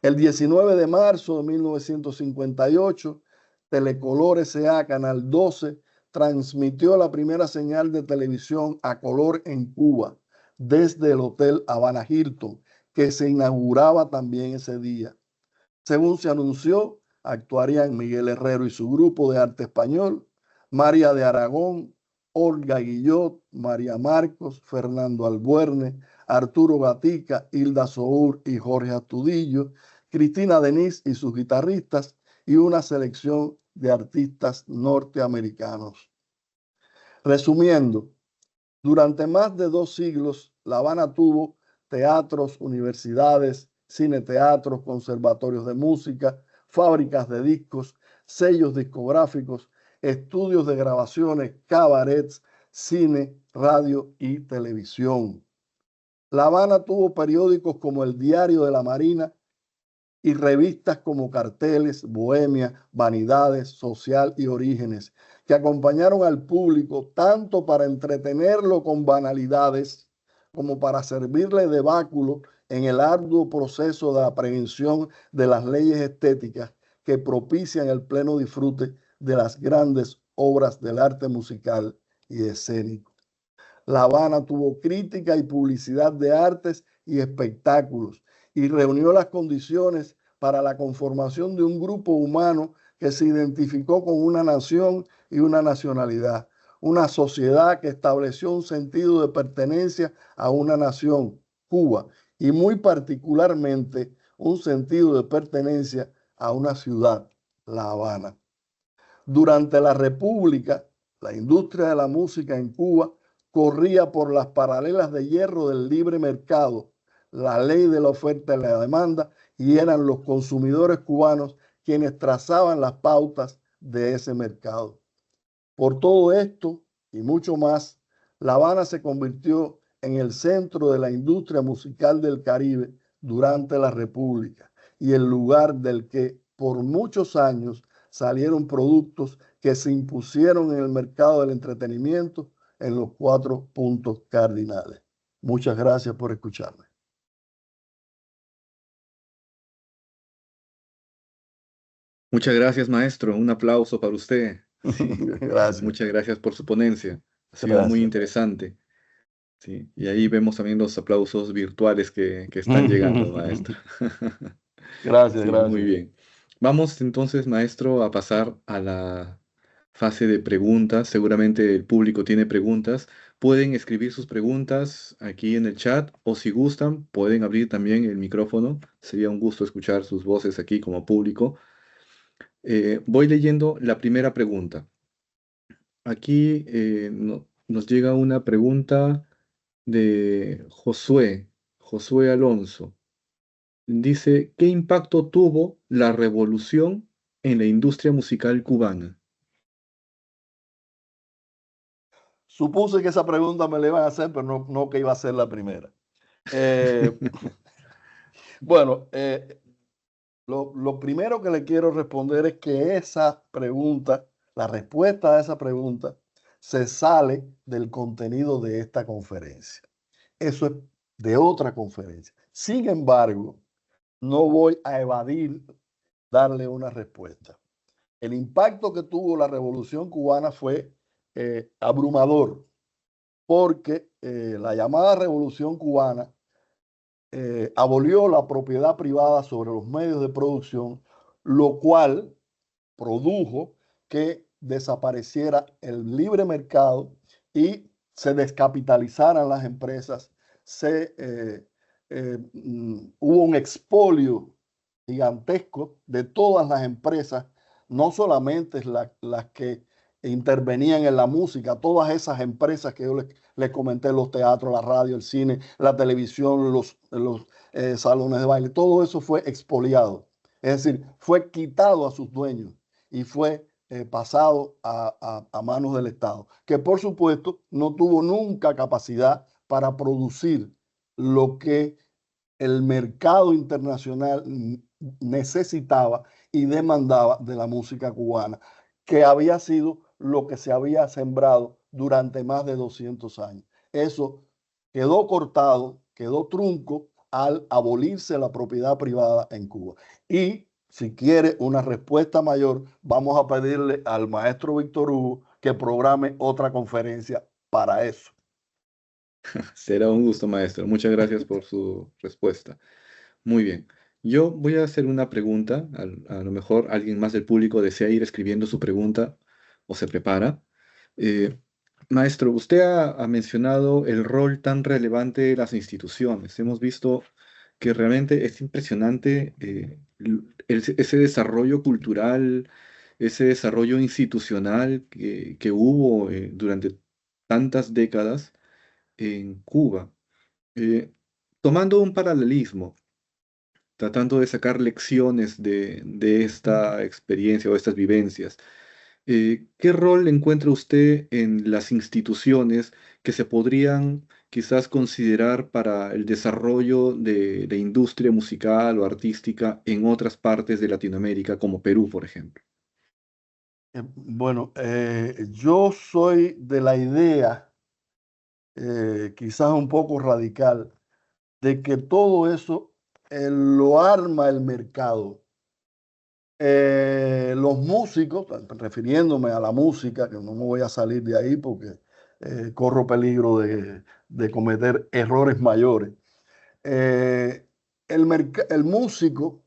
El 19 de marzo de 1958, Telecolor S.A. Canal 12 transmitió la primera señal de televisión a color en Cuba desde el Hotel Habana Hilton, que se inauguraba también ese día. Según se anunció, actuarían Miguel Herrero y su grupo de arte español, María de Aragón, Olga Guillot, María Marcos, Fernando Albuerne, Arturo Gatica, Hilda Sour y Jorge Astudillo, Cristina Denis y sus guitarristas, y una selección de artistas norteamericanos. Resumiendo, durante más de 2 siglos, La Habana tuvo teatros, universidades, cineteatros, conservatorios de música, fábricas de discos, sellos discográficos, estudios de grabaciones, cabarets, cine, radio y televisión. La Habana tuvo periódicos como El Diario de la Marina y revistas como Carteles, Bohemia, Vanidades, Social y Orígenes, que acompañaron al público tanto para entretenerlo con banalidades como para servirle de báculo en el arduo proceso de aprehensión de las leyes estéticas que propician el pleno disfrute de las grandes obras del arte musical y escénico. La Habana tuvo crítica y publicidad de artes y espectáculos y reunió las condiciones para la conformación de un grupo humano que se identificó con una nación y una nacionalidad, una sociedad que estableció un sentido de pertenencia a una nación, Cuba, y muy particularmente un sentido de pertenencia a una ciudad, La Habana. Durante la República, la industria de la música en Cuba corría por las paralelas de hierro del libre mercado, la ley de la oferta y la demanda, y eran los consumidores cubanos quienes trazaban las pautas de ese mercado. Por todo esto y mucho más, La Habana se convirtió en el centro de la industria musical del Caribe durante la República y el lugar del que por muchos años salieron productos que se impusieron en el mercado del entretenimiento en los 4 puntos cardinales. Muchas gracias por escucharme. Muchas gracias, maestro. Un aplauso para usted. Sí, Gracias. muchas gracias por su ponencia. Ha sido muy Gracias. interesante. Sí, y ahí vemos también los aplausos virtuales que están llegando, maestro. Gracias, Sí, muy gracias. bien. Vamos entonces, maestro, a pasar a la fase de preguntas. Seguramente el público tiene preguntas. Pueden escribir sus preguntas aquí en el chat o si gustan, pueden abrir también el micrófono. Sería un gusto escuchar sus voces aquí como público. Voy leyendo la primera pregunta. Aquí nos llega una pregunta de Josué Alonso. Dice, ¿qué impacto tuvo la revolución en la industria musical cubana? Supuse que esa pregunta me la iban a hacer, pero no que iba a ser la primera. Eh, bueno, lo primero que le quiero responder es que esa pregunta, la respuesta a esa pregunta, se sale del contenido de esta conferencia. Eso es de otra conferencia. Sin embargo, no voy a evadir darle una respuesta. El impacto que tuvo la Revolución Cubana fue abrumador, porque la llamada Revolución Cubana abolió la propiedad privada sobre los medios de producción, lo cual produjo que desapareciera el libre mercado y se descapitalizaran las empresas, hubo un expolio gigantesco de todas las empresas, no solamente las que intervenían en la música, todas esas empresas que yo les comenté, los teatros, la radio, el cine, la televisión, los salones de baile, todo eso fue expoliado. Es decir, fue quitado a sus dueños y fue pasado a manos del Estado, que por supuesto no tuvo nunca capacidad para producir lo que el mercado internacional necesitaba y demandaba de la música cubana, que había sido lo que se había sembrado durante más de 200 años. Eso quedó cortado, quedó trunco al abolirse la propiedad privada en Cuba. Y si quiere una respuesta mayor, vamos a pedirle al maestro Víctor Hugo que programe otra conferencia para eso. Será un gusto, maestro. Muchas gracias por su respuesta. Muy bien. Yo voy a hacer una pregunta. A lo mejor alguien más del público desea ir escribiendo su pregunta o se prepara. Eh, Maestro, usted ha mencionado el rol tan relevante de las instituciones. Hemos visto que realmente es impresionante ese desarrollo cultural, ese desarrollo institucional que hubo durante tantas décadas en Cuba. Eh, Tomando un paralelismo, tratando de sacar lecciones de esta experiencia o estas vivencias, ¿qué rol encuentra usted en las instituciones que se podrían quizás considerar para el desarrollo de industria musical o artística en otras partes de Latinoamérica, como Perú, por ejemplo? Bueno, yo soy de la idea, quizás un poco radical, de que todo eso lo arma el mercado. Los músicos, refiriéndome a la música, que no me voy a salir de ahí porque corro peligro de cometer errores mayores. El músico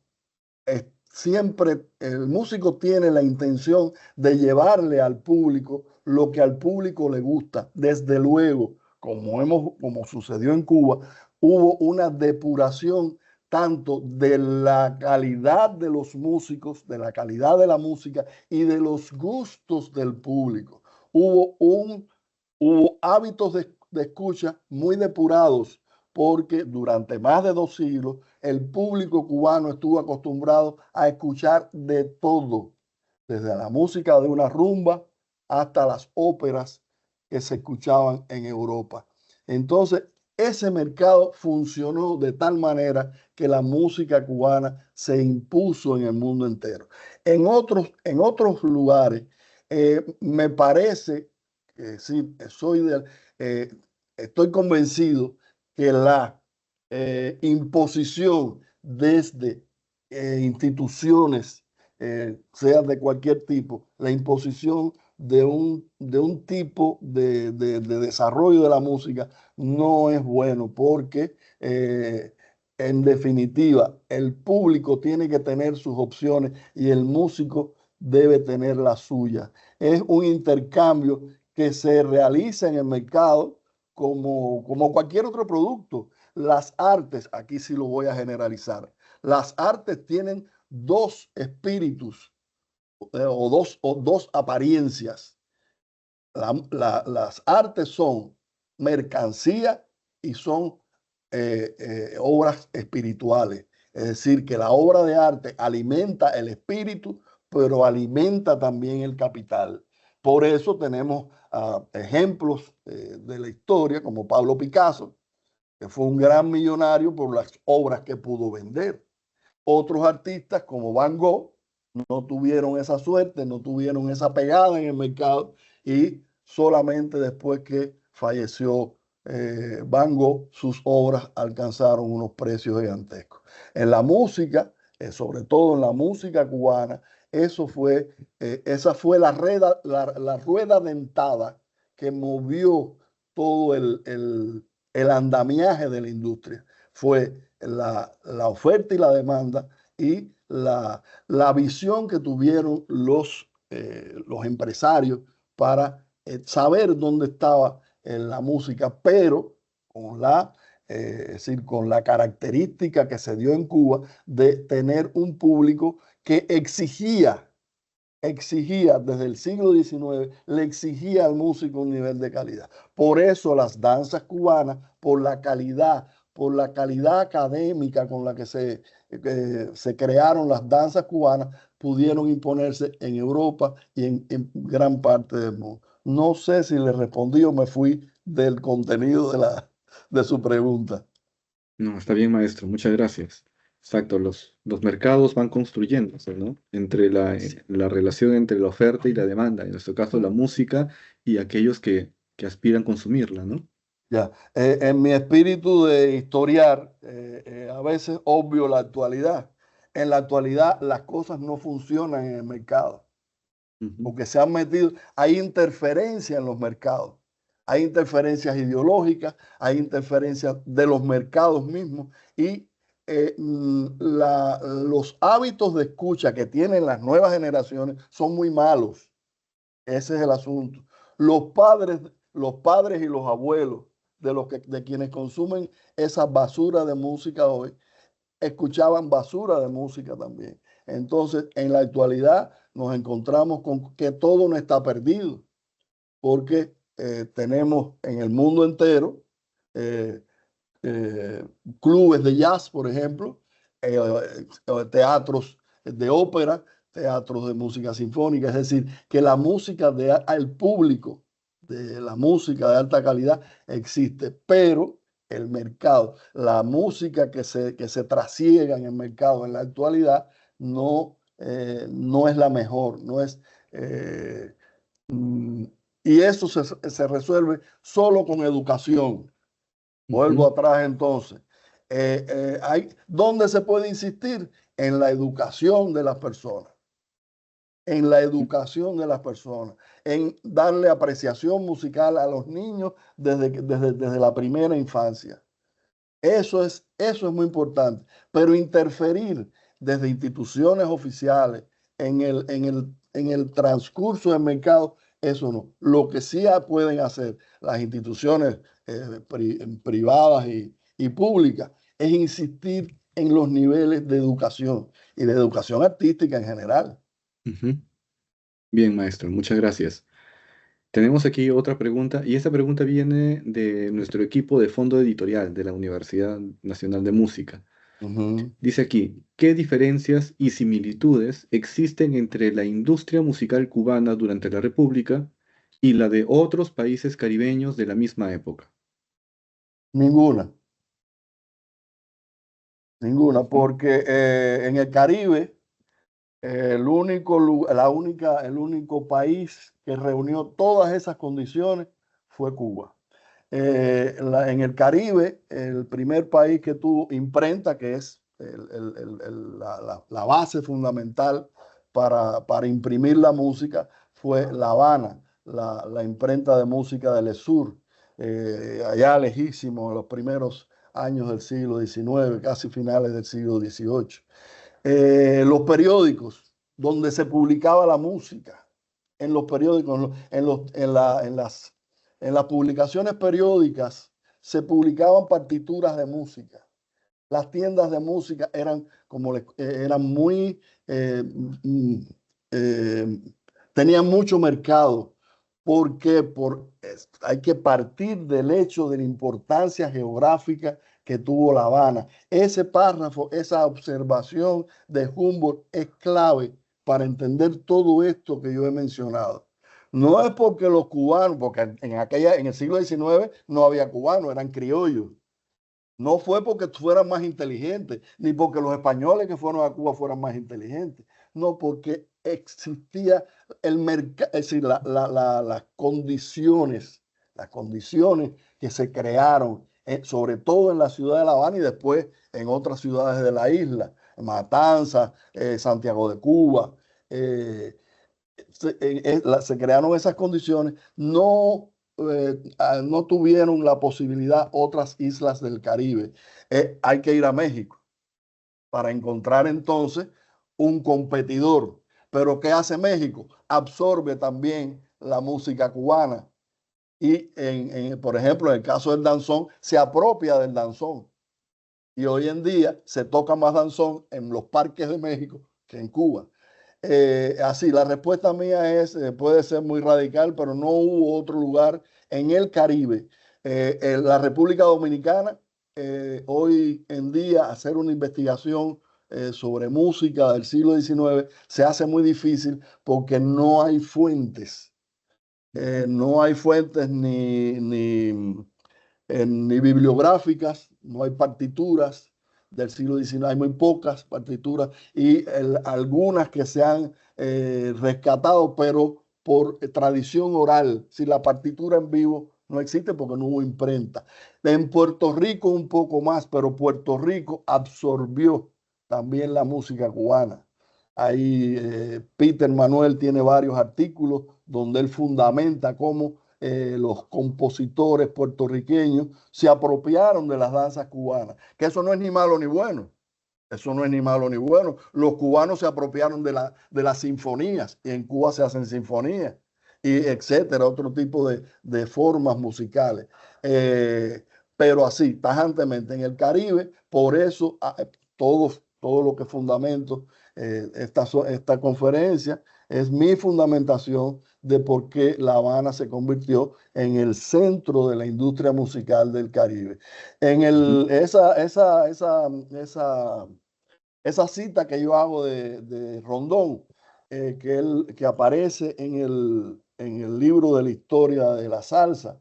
el músico tiene la intención de llevarle al público lo que al público le gusta. Desde luego, como sucedió en Cuba, hubo una depuración tanto de la calidad de los músicos, de la calidad de la música y de los gustos del público. Hubo hábitos de escucha muy depurados porque durante más de 2 siglos el público cubano estuvo acostumbrado a escuchar de todo, desde la música de una rumba hasta las óperas que se escuchaban en Europa. Entonces, ese mercado funcionó de tal manera que la música cubana se impuso en el mundo entero. En otros lugares, me parece que sí, eh, estoy convencido que la imposición desde instituciones, sea de cualquier tipo, la imposición de un tipo de desarrollo de la música no es bueno porque, en definitiva, el público tiene que tener sus opciones y el músico debe tener la suya. Es un intercambio que se realiza en el mercado como cualquier otro producto. Las artes, aquí sí lo voy a generalizar, las artes tienen dos espíritus, o dos apariencias. Las artes son mercancía y son obras espirituales. Es decir, que la obra de arte alimenta el espíritu, pero alimenta también el capital. Por eso tenemos ejemplos de la historia, como Pablo Picasso, que fue un gran millonario por las obras que pudo vender. Otros artistas, como Van Gogh, no tuvieron esa suerte, no tuvieron esa pegada en el mercado, y solamente después que falleció Van Gogh, sus obras alcanzaron unos precios gigantescos. En la música, sobre todo en la música cubana, esa fue la rueda dentada que movió todo el andamiaje de la industria. Fue la oferta y la demanda, y la visión que tuvieron los empresarios para saber dónde estaba la música, pero es decir, con la característica que se dio en Cuba de tener un público que exigía desde el siglo XIX, le exigía al músico un nivel de calidad. Por eso las danzas cubanas, por la calidad académica con la que se crearon las danzas cubanas, pudieron imponerse en Europa y en gran parte del mundo. No sé si le respondí o me fui del contenido de su pregunta. No, está bien, maestro, muchas gracias. Exacto, los mercados van construyéndose, ¿no? Entre la relación entre la oferta y la demanda, en nuestro caso la música y aquellos que aspiran a consumirla, ¿no? Ya, en mi espíritu de historiar, a veces obvio la actualidad. En la actualidad las cosas no funcionan en el mercado, Ujú. porque se han metido, hay interferencia en los mercados, hay interferencias ideológicas, hay interferencias de los mercados mismos, y los hábitos de escucha que tienen las nuevas generaciones son muy malos. Ese es el asunto. Los padres y los abuelos de quienes consumen esa basura de música hoy, escuchaban basura de música también. Entonces, en la actualidad nos encontramos con que todo no está perdido, porque tenemos en el mundo entero eh, eh, clubes de jazz, por ejemplo, teatros de ópera, teatros de música sinfónica, es decir, que la música al público de la música de alta calidad existe, pero el mercado, la música que se trasiega en el mercado en la actualidad no es la mejor, no es... mm, y eso se resuelve solo con educación. Vuelvo Ujú. atrás entonces. ¿Dónde se puede insistir? En la educación de las personas, en la educación de las personas, en darle apreciación musical a los niños desde la primera infancia. Eso es muy importante, pero interferir desde instituciones oficiales en el transcurso del mercado, eso no. Lo que sí pueden hacer las instituciones privadas y públicas es insistir en los niveles de educación y de educación artística en general. Ujú. Bien, maestro, muchas gracias. Tenemos aquí otra pregunta, y esta pregunta viene de nuestro equipo de fondo editorial de la Universidad Nacional de Música. Ujú. Dice aquí, ¿qué diferencias y similitudes existen entre la industria musical cubana durante la República y la de otros países caribeños de la misma época? Ninguna, ninguna, Ujú. porque en el Caribe el único país que reunió todas esas condiciones fue Cuba. En el Caribe, el primer país que tuvo imprenta, que es la base fundamental para imprimir la música, fue La Habana, la imprenta de música del ESUR, allá lejísimo, en los primeros años del siglo XIX, casi finales del siglo XVIII. Los periódicos donde se publicaba la música, en los periódicos, en las publicaciones periódicas se publicaban partituras de música. Las tiendas de música eran muy, mm, eh, tenían mucho mercado, porque hay que partir del hecho de la importancia geográfica que tuvo La Habana. Ese párrafo, esa observación de Humboldt es clave para entender todo esto que yo he mencionado. No es porque los cubanos, porque en el siglo XIX no había cubanos, eran criollos. No fue porque fueran más inteligentes, ni porque los españoles que fueron a Cuba fueran más inteligentes. No, porque existía el mercado, es decir, las condiciones que se crearon, sobre todo en la ciudad de La Habana y después en otras ciudades de la isla, Matanzas, Santiago de Cuba. Se crearon esas condiciones, no tuvieron la posibilidad otras islas del Caribe. Hay que ir a México para encontrar entonces un competidor. Pero ¿qué hace México? Absorbe también la música cubana y, por ejemplo, en el caso del danzón, se apropia del danzón. Y hoy en día se toca más danzón en los parques de México que en Cuba. Así, la respuesta mía puede ser muy radical, pero no hubo otro lugar en el Caribe. En la República Dominicana, hoy en día, hacer una investigación sobre música del siglo XIX se hace muy difícil porque no hay fuentes. No hay fuentes ni bibliográficas, no hay partituras del siglo XIX, hay muy pocas partituras y algunas que se han rescatado, pero por tradición oral. Si la partitura en vivo no existe porque no hubo imprenta. En Puerto Rico un poco más, pero Puerto Rico absorbió también la música cubana. Ahí Peter Manuel tiene varios artículos donde él fundamenta cómo los compositores puertorriqueños se apropiaron de las danzas cubanas, que eso no es ni malo ni bueno. Eso no es ni malo ni bueno. Los cubanos se apropiaron de las sinfonías y en Cuba se hacen sinfonías y etcétera, otro tipo de formas musicales. Pero así, tajantemente, en el Caribe, por eso todo lo que fundamento esta conferencia es mi fundamentación de por qué La Habana se convirtió en el centro de la industria musical del Caribe. Esa cita que yo hago de Rondón, que aparece en el libro de la historia de la salsa,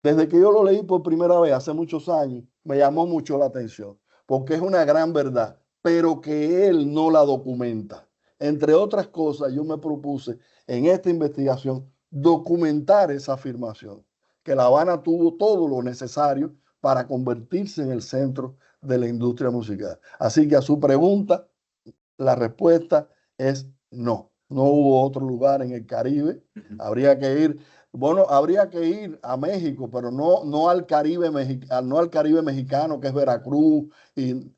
desde que yo lo leí por primera vez hace muchos años, me llamó mucho la atención, porque es una gran verdad, pero que él no la documenta. Entre otras cosas, yo me propuse en esta investigación documentar esa afirmación, que La Habana tuvo todo lo necesario para convertirse en el centro de la industria musical. Así que a su pregunta, la respuesta es no. No hubo otro lugar en el Caribe. Habría que ir, bueno, habría que ir a México, pero no al Caribe, no al Caribe mexicano, que es Veracruz y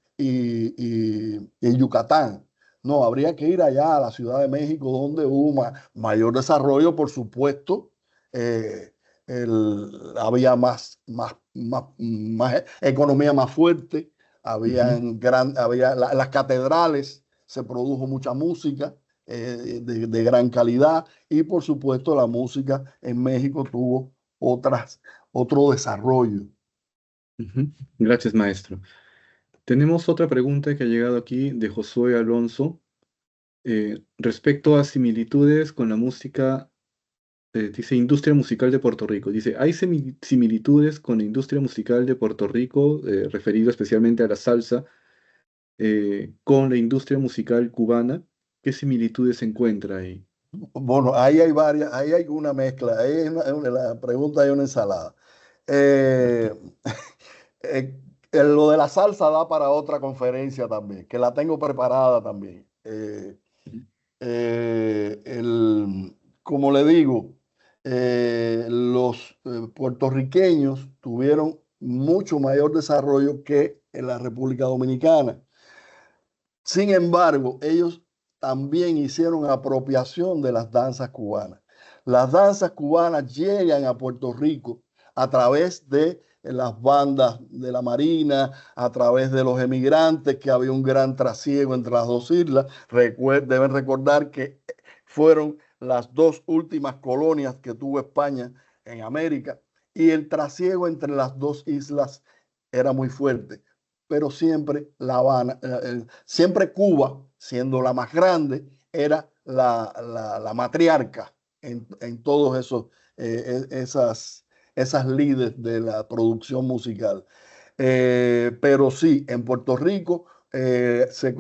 Yucatán. No, habría que ir allá a la Ciudad de México, donde hubo mayor desarrollo, por supuesto. Había más economía más fuerte, había las catedrales, se produjo mucha música de gran calidad y por supuesto la música en México tuvo otro desarrollo. Gracias, maestro. Tenemos otra pregunta que ha llegado aquí de Josué Alonso respecto a similitudes con la música, dice industria musical de Puerto Rico. Dice, ¿hay similitudes con la industria musical de Puerto Rico, referido especialmente a la salsa, con la industria musical cubana? ¿Qué similitudes se encuentra ahí? Bueno, ahí hay varias, ahí hay una mezcla, la pregunta hay una ensalada. Eh, lo de la salsa da para otra conferencia también, que la tengo preparada también. Como le digo, los puertorriqueños tuvieron mucho mayor desarrollo que en la República Dominicana. Sin embargo, ellos también hicieron apropiación de las danzas cubanas. Las danzas cubanas llegan a Puerto Rico a través de las bandas de la Marina, a través de los emigrantes, que había un gran trasiego entre las dos islas. Deben recordar que fueron las dos últimas colonias que tuvo España en América, y el trasiego entre las dos islas era muy fuerte, pero siempre La Habana, siempre Cuba, siendo la más grande, era la matriarca en todos esas lides de la producción musical. Pero sí, en Puerto Rico se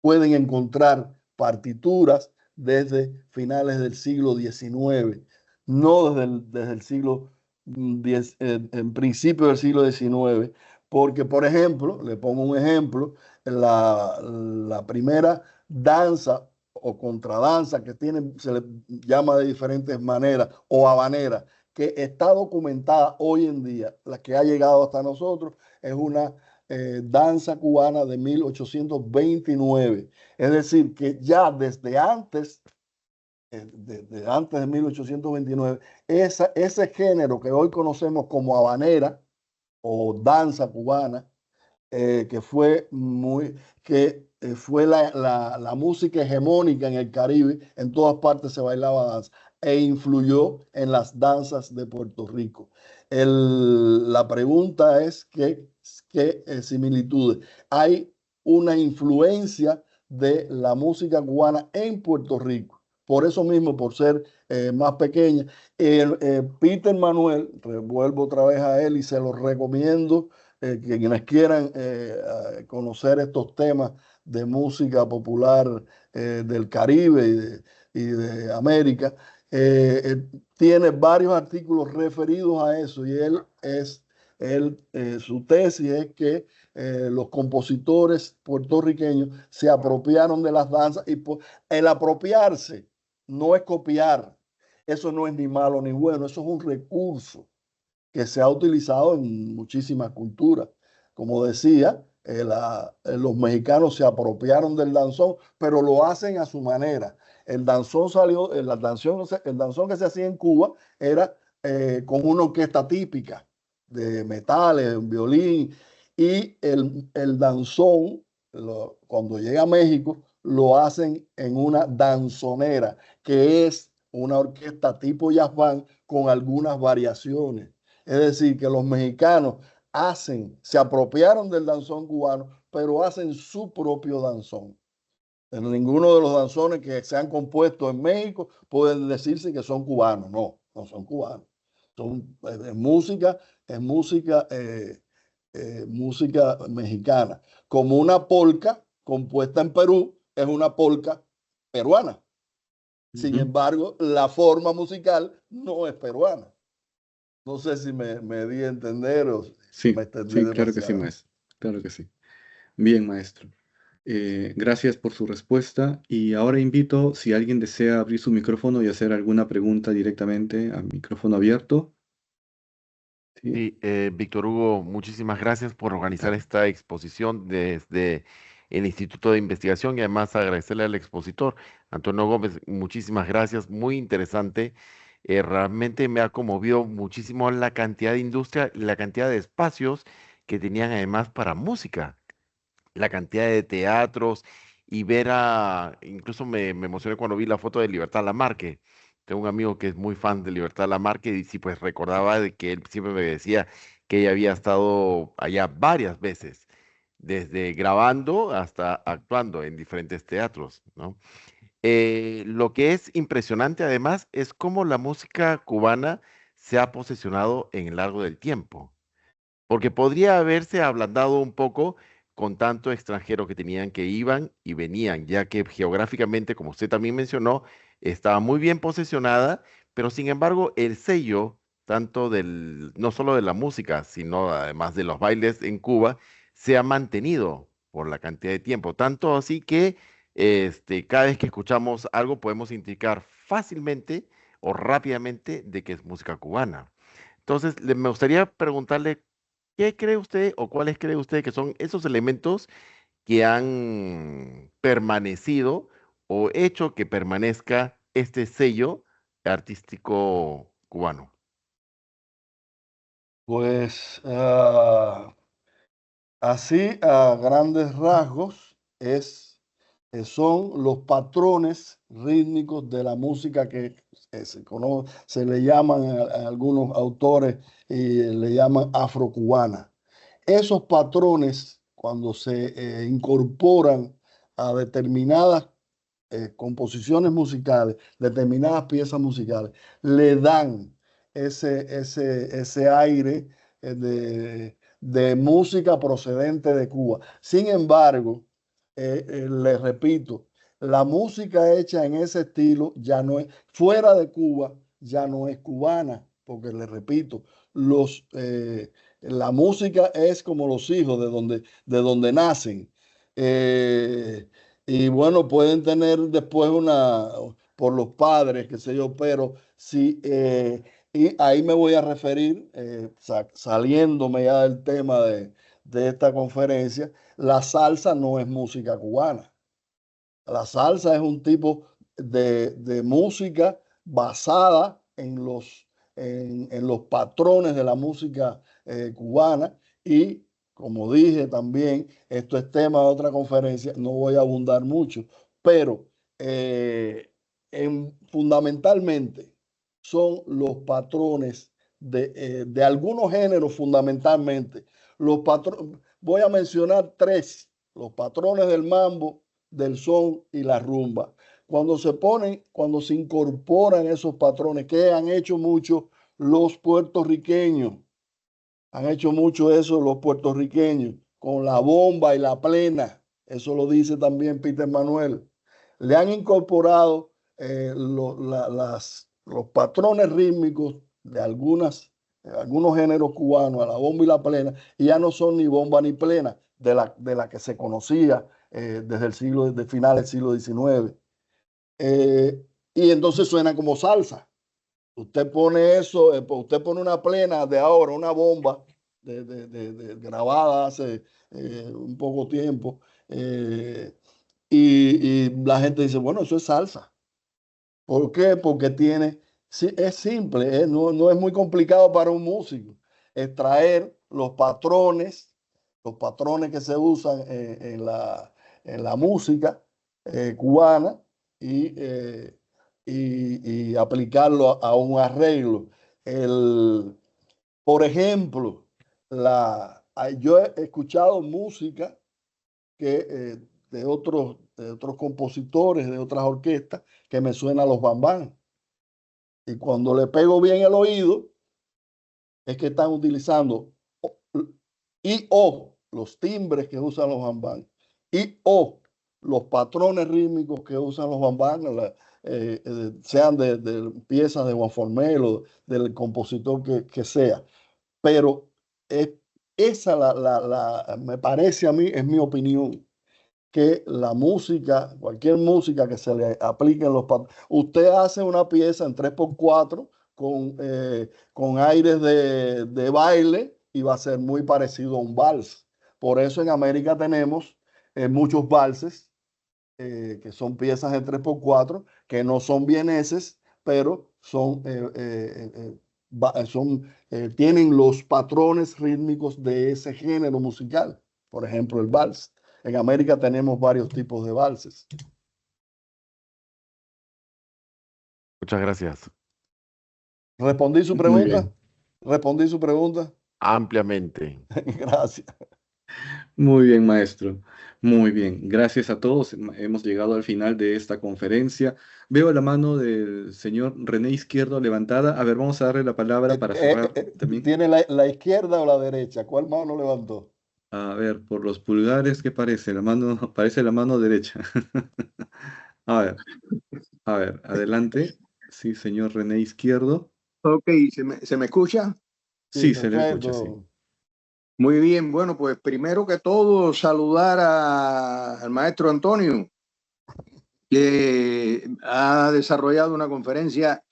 pueden encontrar partituras desde finales del siglo XIX, no desde el siglo en principio del siglo XIX, porque, por ejemplo, le pongo un ejemplo, la primera danza o contradanza que se le llama de diferentes maneras, o habanera, que está documentada hoy en día, la que ha llegado hasta nosotros, es una danza cubana de 1829. Es decir, que ya desde antes de 1829, ese género que hoy conocemos como habanera o danza cubana, que fue la música hegemónica en el Caribe, en todas partes se bailaba danza, e influyó en las danzas de Puerto Rico. La pregunta es qué similitudes. Hay una influencia de la música cubana en Puerto Rico. Por eso mismo, por ser más pequeña. Peter Manuel, vuelvo otra vez a él y se lo recomiendo, que quienes quieran conocer estos temas de música popular del Caribe y de América, tiene varios artículos referidos a eso, y su tesis es que los compositores puertorriqueños se apropiaron de las danzas, y el apropiarse no es copiar, eso no es ni malo ni bueno, eso es un recurso que se ha utilizado en muchísimas culturas. Como decía, los mexicanos se apropiaron del danzón, pero lo hacen a su manera. El danzón salió, el danzón que se hacía en Cuba era con una orquesta típica de metales, un violín, y el danzón, cuando llega a México, lo hacen en una danzonera, que es una orquesta tipo jazz band con algunas variaciones. Es decir, que los mexicanos se apropiaron del danzón cubano, pero hacen su propio danzón. En ninguno de los danzones que se han compuesto en México pueden decirse que son cubanos. No, no son cubanos. Es música mexicana. Como una polca compuesta en Perú es una polca peruana. Sin embargo, la forma musical no es peruana. No sé si me di a entender o si me Sí, extendí sí, claro que sí, demasiado. maestro. Claro que sí. Bien, maestro. Gracias por su respuesta y ahora invito si alguien desea abrir su micrófono y hacer alguna pregunta directamente a micrófono abierto. ¿Sí? Sí, Víctor Hugo, muchísimas gracias por organizar esta exposición desde el Instituto de Investigación y además agradecerle al expositor, Antonio Gómez, muchísimas gracias, muy interesante. Realmente me ha conmovido muchísimo la cantidad de industria, la cantidad de espacios que tenían además para música, la cantidad de teatros y incluso me emocioné cuando vi la foto de Libertad Lamarque. Tengo un amigo que es muy fan de Libertad Lamarque y sí, pues recordaba de que él siempre me decía que ella había estado allá varias veces, desde grabando hasta actuando en diferentes teatros, ¿no? Lo que es impresionante además es cómo la música cubana se ha posesionado en el largo del tiempo porque podría haberse ablandado un poco con tanto extranjero que tenían que iban y venían, ya que geográficamente, como usted también mencionó, estaba muy bien posesionada, pero sin embargo el sello, no solo de la música, sino además de los bailes en Cuba, se ha mantenido por la cantidad de tiempo, tanto así que cada vez que escuchamos algo podemos indicar fácilmente o rápidamente de que es música cubana. Entonces, me gustaría preguntarle, ¿qué cree usted o cuáles cree usted que son esos elementos que han permanecido o hecho que permanezca este sello artístico cubano? Pues así, a grandes rasgos, es son los patrones rítmicos de la música que se le llaman a algunos autores y le llaman afrocubana. Esos patrones, cuando se incorporan a determinadas composiciones musicales, determinadas piezas musicales, le dan ese aire de música procedente de Cuba. Sin embargo, les repito, la música hecha en ese estilo ya no es, fuera de Cuba, ya no es cubana, porque les repito, la música es como los hijos de donde nacen. Eh, y bueno, pueden tener después por los padres, qué sé yo, pero sí, y ahí me voy a referir, saliéndome ya del tema de esta conferencia, la salsa no es música cubana. La salsa es un tipo de música basada en los patrones de la música cubana y, como dije también, esto es tema de otra conferencia, no voy a abundar mucho, pero fundamentalmente son los patrones de algunos géneros fundamentalmente. Voy a mencionar tres: los patrones del mambo, del son y la rumba. Cuando se incorporan esos patrones, que han hecho mucho los puertorriqueños, han hecho mucho eso los puertorriqueños, con la bomba y la plena, eso lo dice también Peter Manuel. Le han incorporado los patrones rítmicos de algunos géneros cubanos a la bomba y la plena, y ya no son ni bomba ni plena de la que se conocía desde final del siglo XIX. Y entonces suena como salsa. Usted pone eso, usted pone una plena de ahora, una bomba grabada hace un poco tiempo, y la gente dice, bueno, eso es salsa. ¿Por qué? Porque sí, es simple, no es muy complicado para un músico extraer los patrones que se usan en la música cubana y aplicarlo a un arreglo. Por ejemplo, yo he escuchado música de otros compositores, de otras orquestas, que me suena a los bambán. Y cuando le pego bien el oído, es que están utilizando los timbres que usan los bambán, los patrones rítmicos que usan los bambán, sean de piezas de Juan Formel o del compositor que sea. Pero esa me parece a mí, es mi opinión, que la música, cualquier música que se le aplique en los patrones, usted hace una pieza en 3x4 con aires de baile y va a ser muy parecido a un vals. Por eso en América tenemos muchos valses que son piezas en 3x4 que no son vieneses, pero tienen los patrones rítmicos de ese género musical. Por ejemplo, el vals. En América tenemos varios tipos de valses. Muchas gracias. ¿Respondí su Muy pregunta? bien. ¿Respondí su pregunta? Ampliamente. Gracias. Muy bien, maestro. Muy bien. Gracias a todos. Hemos llegado al final de esta conferencia. Veo la mano del señor René Izquierdo levantada. A ver, vamos a darle la palabra para cerrar también. ¿Tiene la izquierda o la derecha? ¿Cuál mano levantó? A ver, por los pulgares, ¿qué parece? La mano, parece la mano derecha. A ver, adelante. Sí, señor René Izquierdo. Ok, ¿se me escucha? Sí, Sí, se le escucha, sí. perfecto. Muy bien, bueno, pues primero que todo saludar al maestro Antonio, que ha desarrollado una conferencia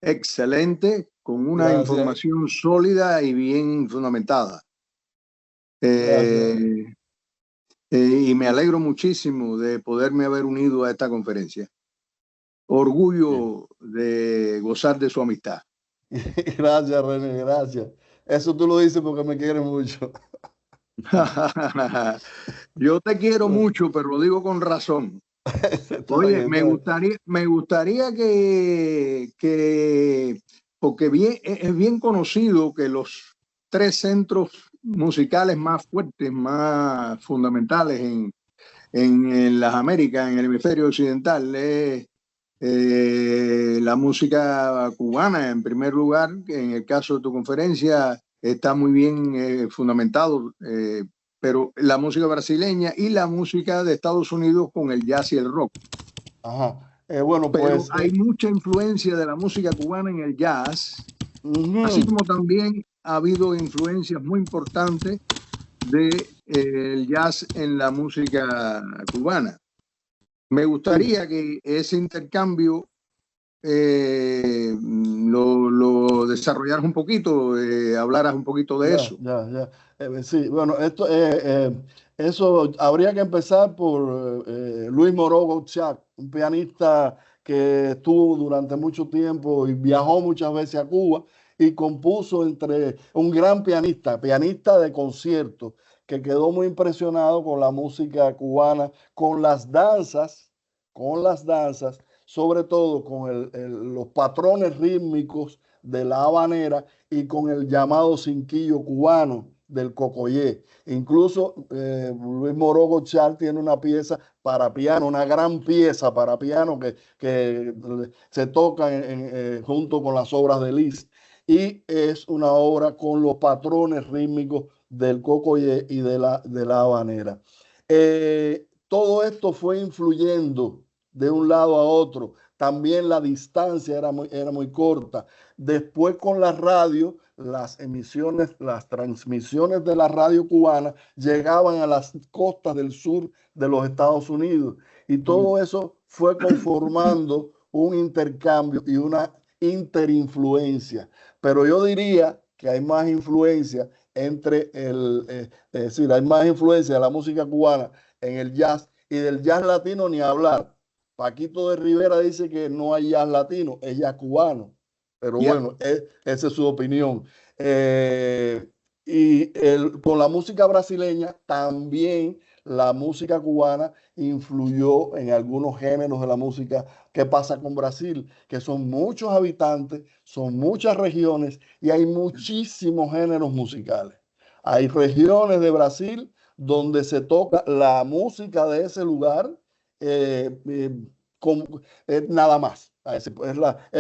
excelente, con una Gracias. información sólida y bien fundamentada. Gracias. Y me alegro muchísimo de poderme haber unido a esta conferencia. Orgullo de gozar de su amistad. Gracias, René, gracias. Eso tú lo dices porque me quieres mucho. Yo te quiero mucho, pero lo digo con razón. Oye, me gustaría porque es bien conocido que los tres centros musicales más fuertes, más fundamentales en las Américas, en el hemisferio occidental, es la música cubana, en primer lugar, que en el caso de tu conferencia está muy bien fundamentado, pero la música brasileña y la música de Estados Unidos con el jazz y el rock. Ajá. Bueno, Pero pues... hay mucha influencia de la música cubana en el jazz, así como también ha habido influencias muy importantes del jazz en la música cubana. Me gustaría que ese intercambio lo desarrollaras un poquito, hablaras un poquito de eso. Sí, bueno, eso habría que empezar por Luis Morogo Chak, un pianista que estuvo durante mucho tiempo y viajó muchas veces a Cuba y compuso un gran pianista de concierto, que quedó muy impresionado con la música cubana, con las danzas, sobre todo con los patrones rítmicos de la habanera y con el llamado cinquillo cubano del cocoyé. Incluso Luis Morogo Char tiene una pieza para piano, una gran pieza para piano que se toca junto con las obras de Liszt, y es una obra con los patrones rítmicos del cocoyé y de la habanera. Todo esto fue influyendo de un lado a otro. También la distancia era muy corta. Después con la radio, las transmisiones de la radio cubana llegaban a las costas del sur de los Estados Unidos, y todo eso fue conformando un intercambio y una interinfluencia. Pero yo diría que hay más influencia es decir, hay más influencia de la música cubana en el jazz, y del jazz latino ni hablar. Paquito de Rivera dice que no hay jazz latino, es jazz cubano. Pero bueno, esa es su opinión. Con la música brasileña, también la música cubana influyó en algunos géneros de la música. ¿Qué pasa con Brasil? Que son muchos habitantes, son muchas regiones y hay muchísimos géneros musicales. Hay regiones de Brasil donde se toca la música de ese lugar, nada más.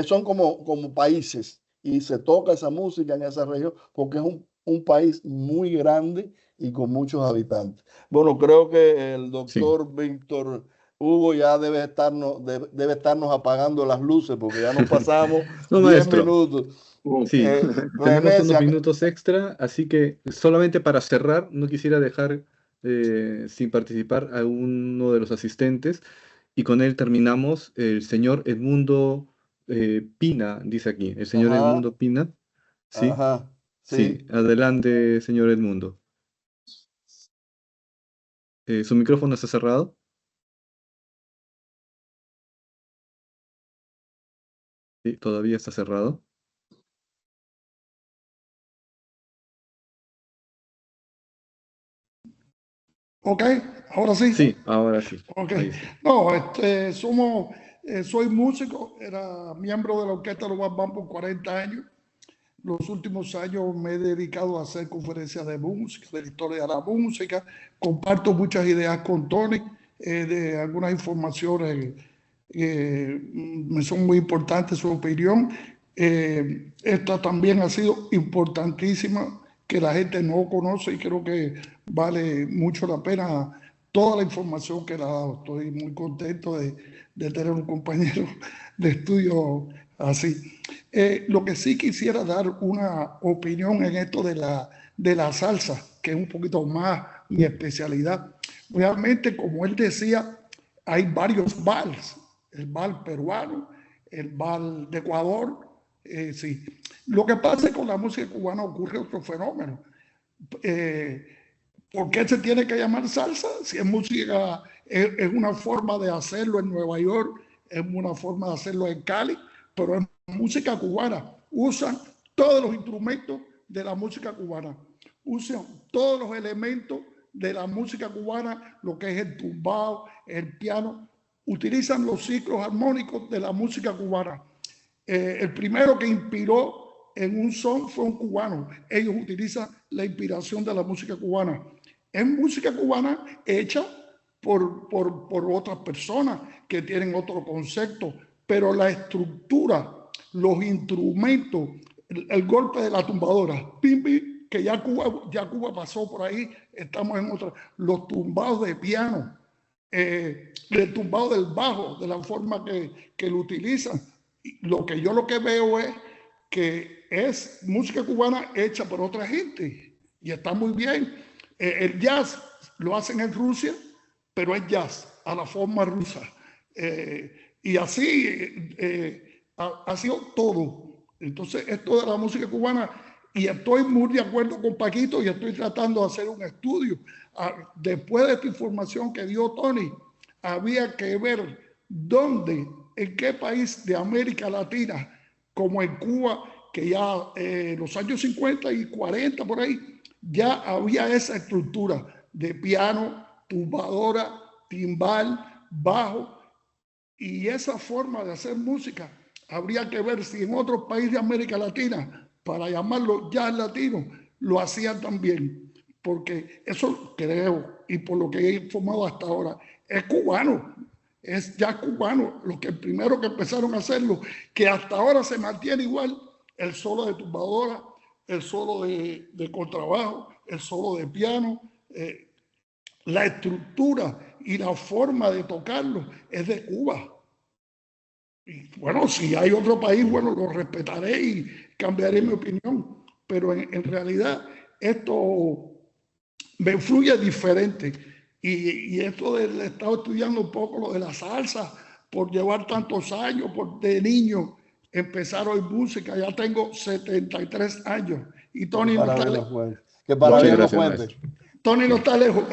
Son como países, y se toca esa música en esa región porque es un país muy grande y con muchos habitantes. Bueno, creo que el doctor Víctor Hugo ya debe estarnos apagando las luces, porque ya nos pasamos 10 minutos. Sí, tenemos unos minutos extra, así que solamente para cerrar, no quisiera dejar sin participar a uno de los asistentes, y con él terminamos. El señor Edmundo Pina, dice aquí, el señor Edmundo Pina. ¿Sí? Sí, adelante, señor Edmundo. ¿Su micrófono está cerrado? Sí, todavía está cerrado. Ok, ahora sí. Sí, ahora sí. Okay. No, soy músico, era miembro de la orquesta de los Bam Bam por 40 años. Los últimos años me he dedicado a hacer conferencias de música, de la historia de la música. Comparto muchas ideas con Tony, de algunas informaciones me son muy importantes, su opinión. Esta también ha sido importantísima, que la gente no conoce, y creo que vale mucho la pena toda la información que le ha dado. Estoy muy contento de tener un compañero de estudio así. Lo que sí quisiera dar una opinión en esto de la salsa, que es un poquito más mi especialidad. Realmente, como él decía, hay varios vals: el vals peruano, el vals de Ecuador. Sí. Lo que pasa con la música cubana ocurre otro fenómeno. ¿Por qué se tiene que llamar salsa? Si es música, es una forma de hacerlo en Nueva York, es una forma de hacerlo en Cali, pero es música cubana. Usan todos los instrumentos de la música cubana, usan todos los elementos de la música cubana, lo que es el tumbao, el piano, utilizan los ciclos armónicos de la música cubana. El primero que inspiró en un son fue un cubano. Ellos utilizan la inspiración de la música cubana. Es música cubana hecha por otras personas que tienen otro concepto, pero la estructura, los instrumentos, el golpe de la tumbadora, pim, pim, que ya Cuba pasó por ahí, estamos en otra, los tumbados de piano, el tumbado del bajo, de la forma que lo utilizan. Lo que veo es que es música cubana hecha por otra gente y está muy bien. El jazz lo hacen en Rusia, pero es jazz a la forma rusa. Y así ha sido todo. Entonces, esto de la música cubana, y estoy muy de acuerdo con Paquito y estoy tratando de hacer un estudio. Después de esta información que dio Tony, había que ver dónde, en qué país de América Latina, como en Cuba, que ya en los años 50 y 40 por ahí, ya había esa estructura de piano, tumbadora, timbal, bajo, y esa forma de hacer música. Habría que ver si en otros países de América Latina, para llamarlo jazz latino, lo hacían también, porque eso creo, y por lo que he informado hasta ahora, es cubano, es jazz cubano, lo que primero que empezaron a hacerlo, que hasta ahora se mantiene igual, el solo de tumbadora, el solo de contrabajo, el solo de piano, la estructura y la forma de tocarlo es de Cuba. Y bueno, si hay otro país, bueno, lo respetaré y cambiaré mi opinión, pero en realidad esto me influye diferente. Y esto he estado estudiando un poco lo de la salsa, por llevar tantos años, de niño, empezar hoy música, ya tengo 73 años. Y Tony no está lejos. Que para bien lo cuente. Tony no está lejos.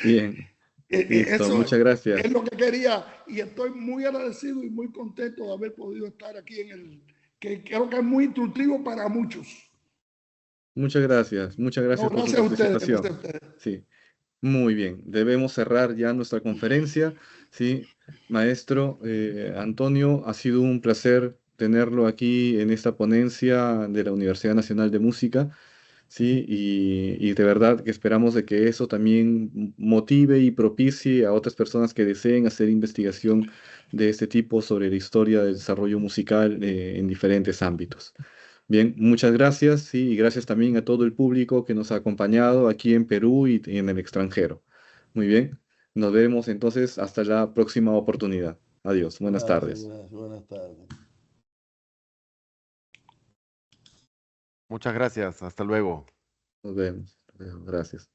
Bien. Listo, Eso muchas gracias. es lo que quería y estoy muy agradecido y muy contento de haber podido estar aquí en el que creo que es muy instructivo para muchos. Muchas gracias por su participación. Gracias a ustedes. Sí, muy bien. Debemos cerrar ya nuestra conferencia. Sí, maestro Antonio, ha sido un placer tenerlo aquí en esta ponencia de la Universidad Nacional de Música. Sí, y de verdad que esperamos de que eso también motive y propicie a otras personas que deseen hacer investigación de este tipo sobre la historia del desarrollo musical en diferentes ámbitos. Bien, muchas gracias, sí, y gracias también a todo el público que nos ha acompañado aquí en Perú y en el extranjero. Muy bien, nos vemos entonces hasta la próxima oportunidad. Adiós, buenas tardes. Buenas tardes. Muchas gracias, hasta luego. Nos vemos. Gracias.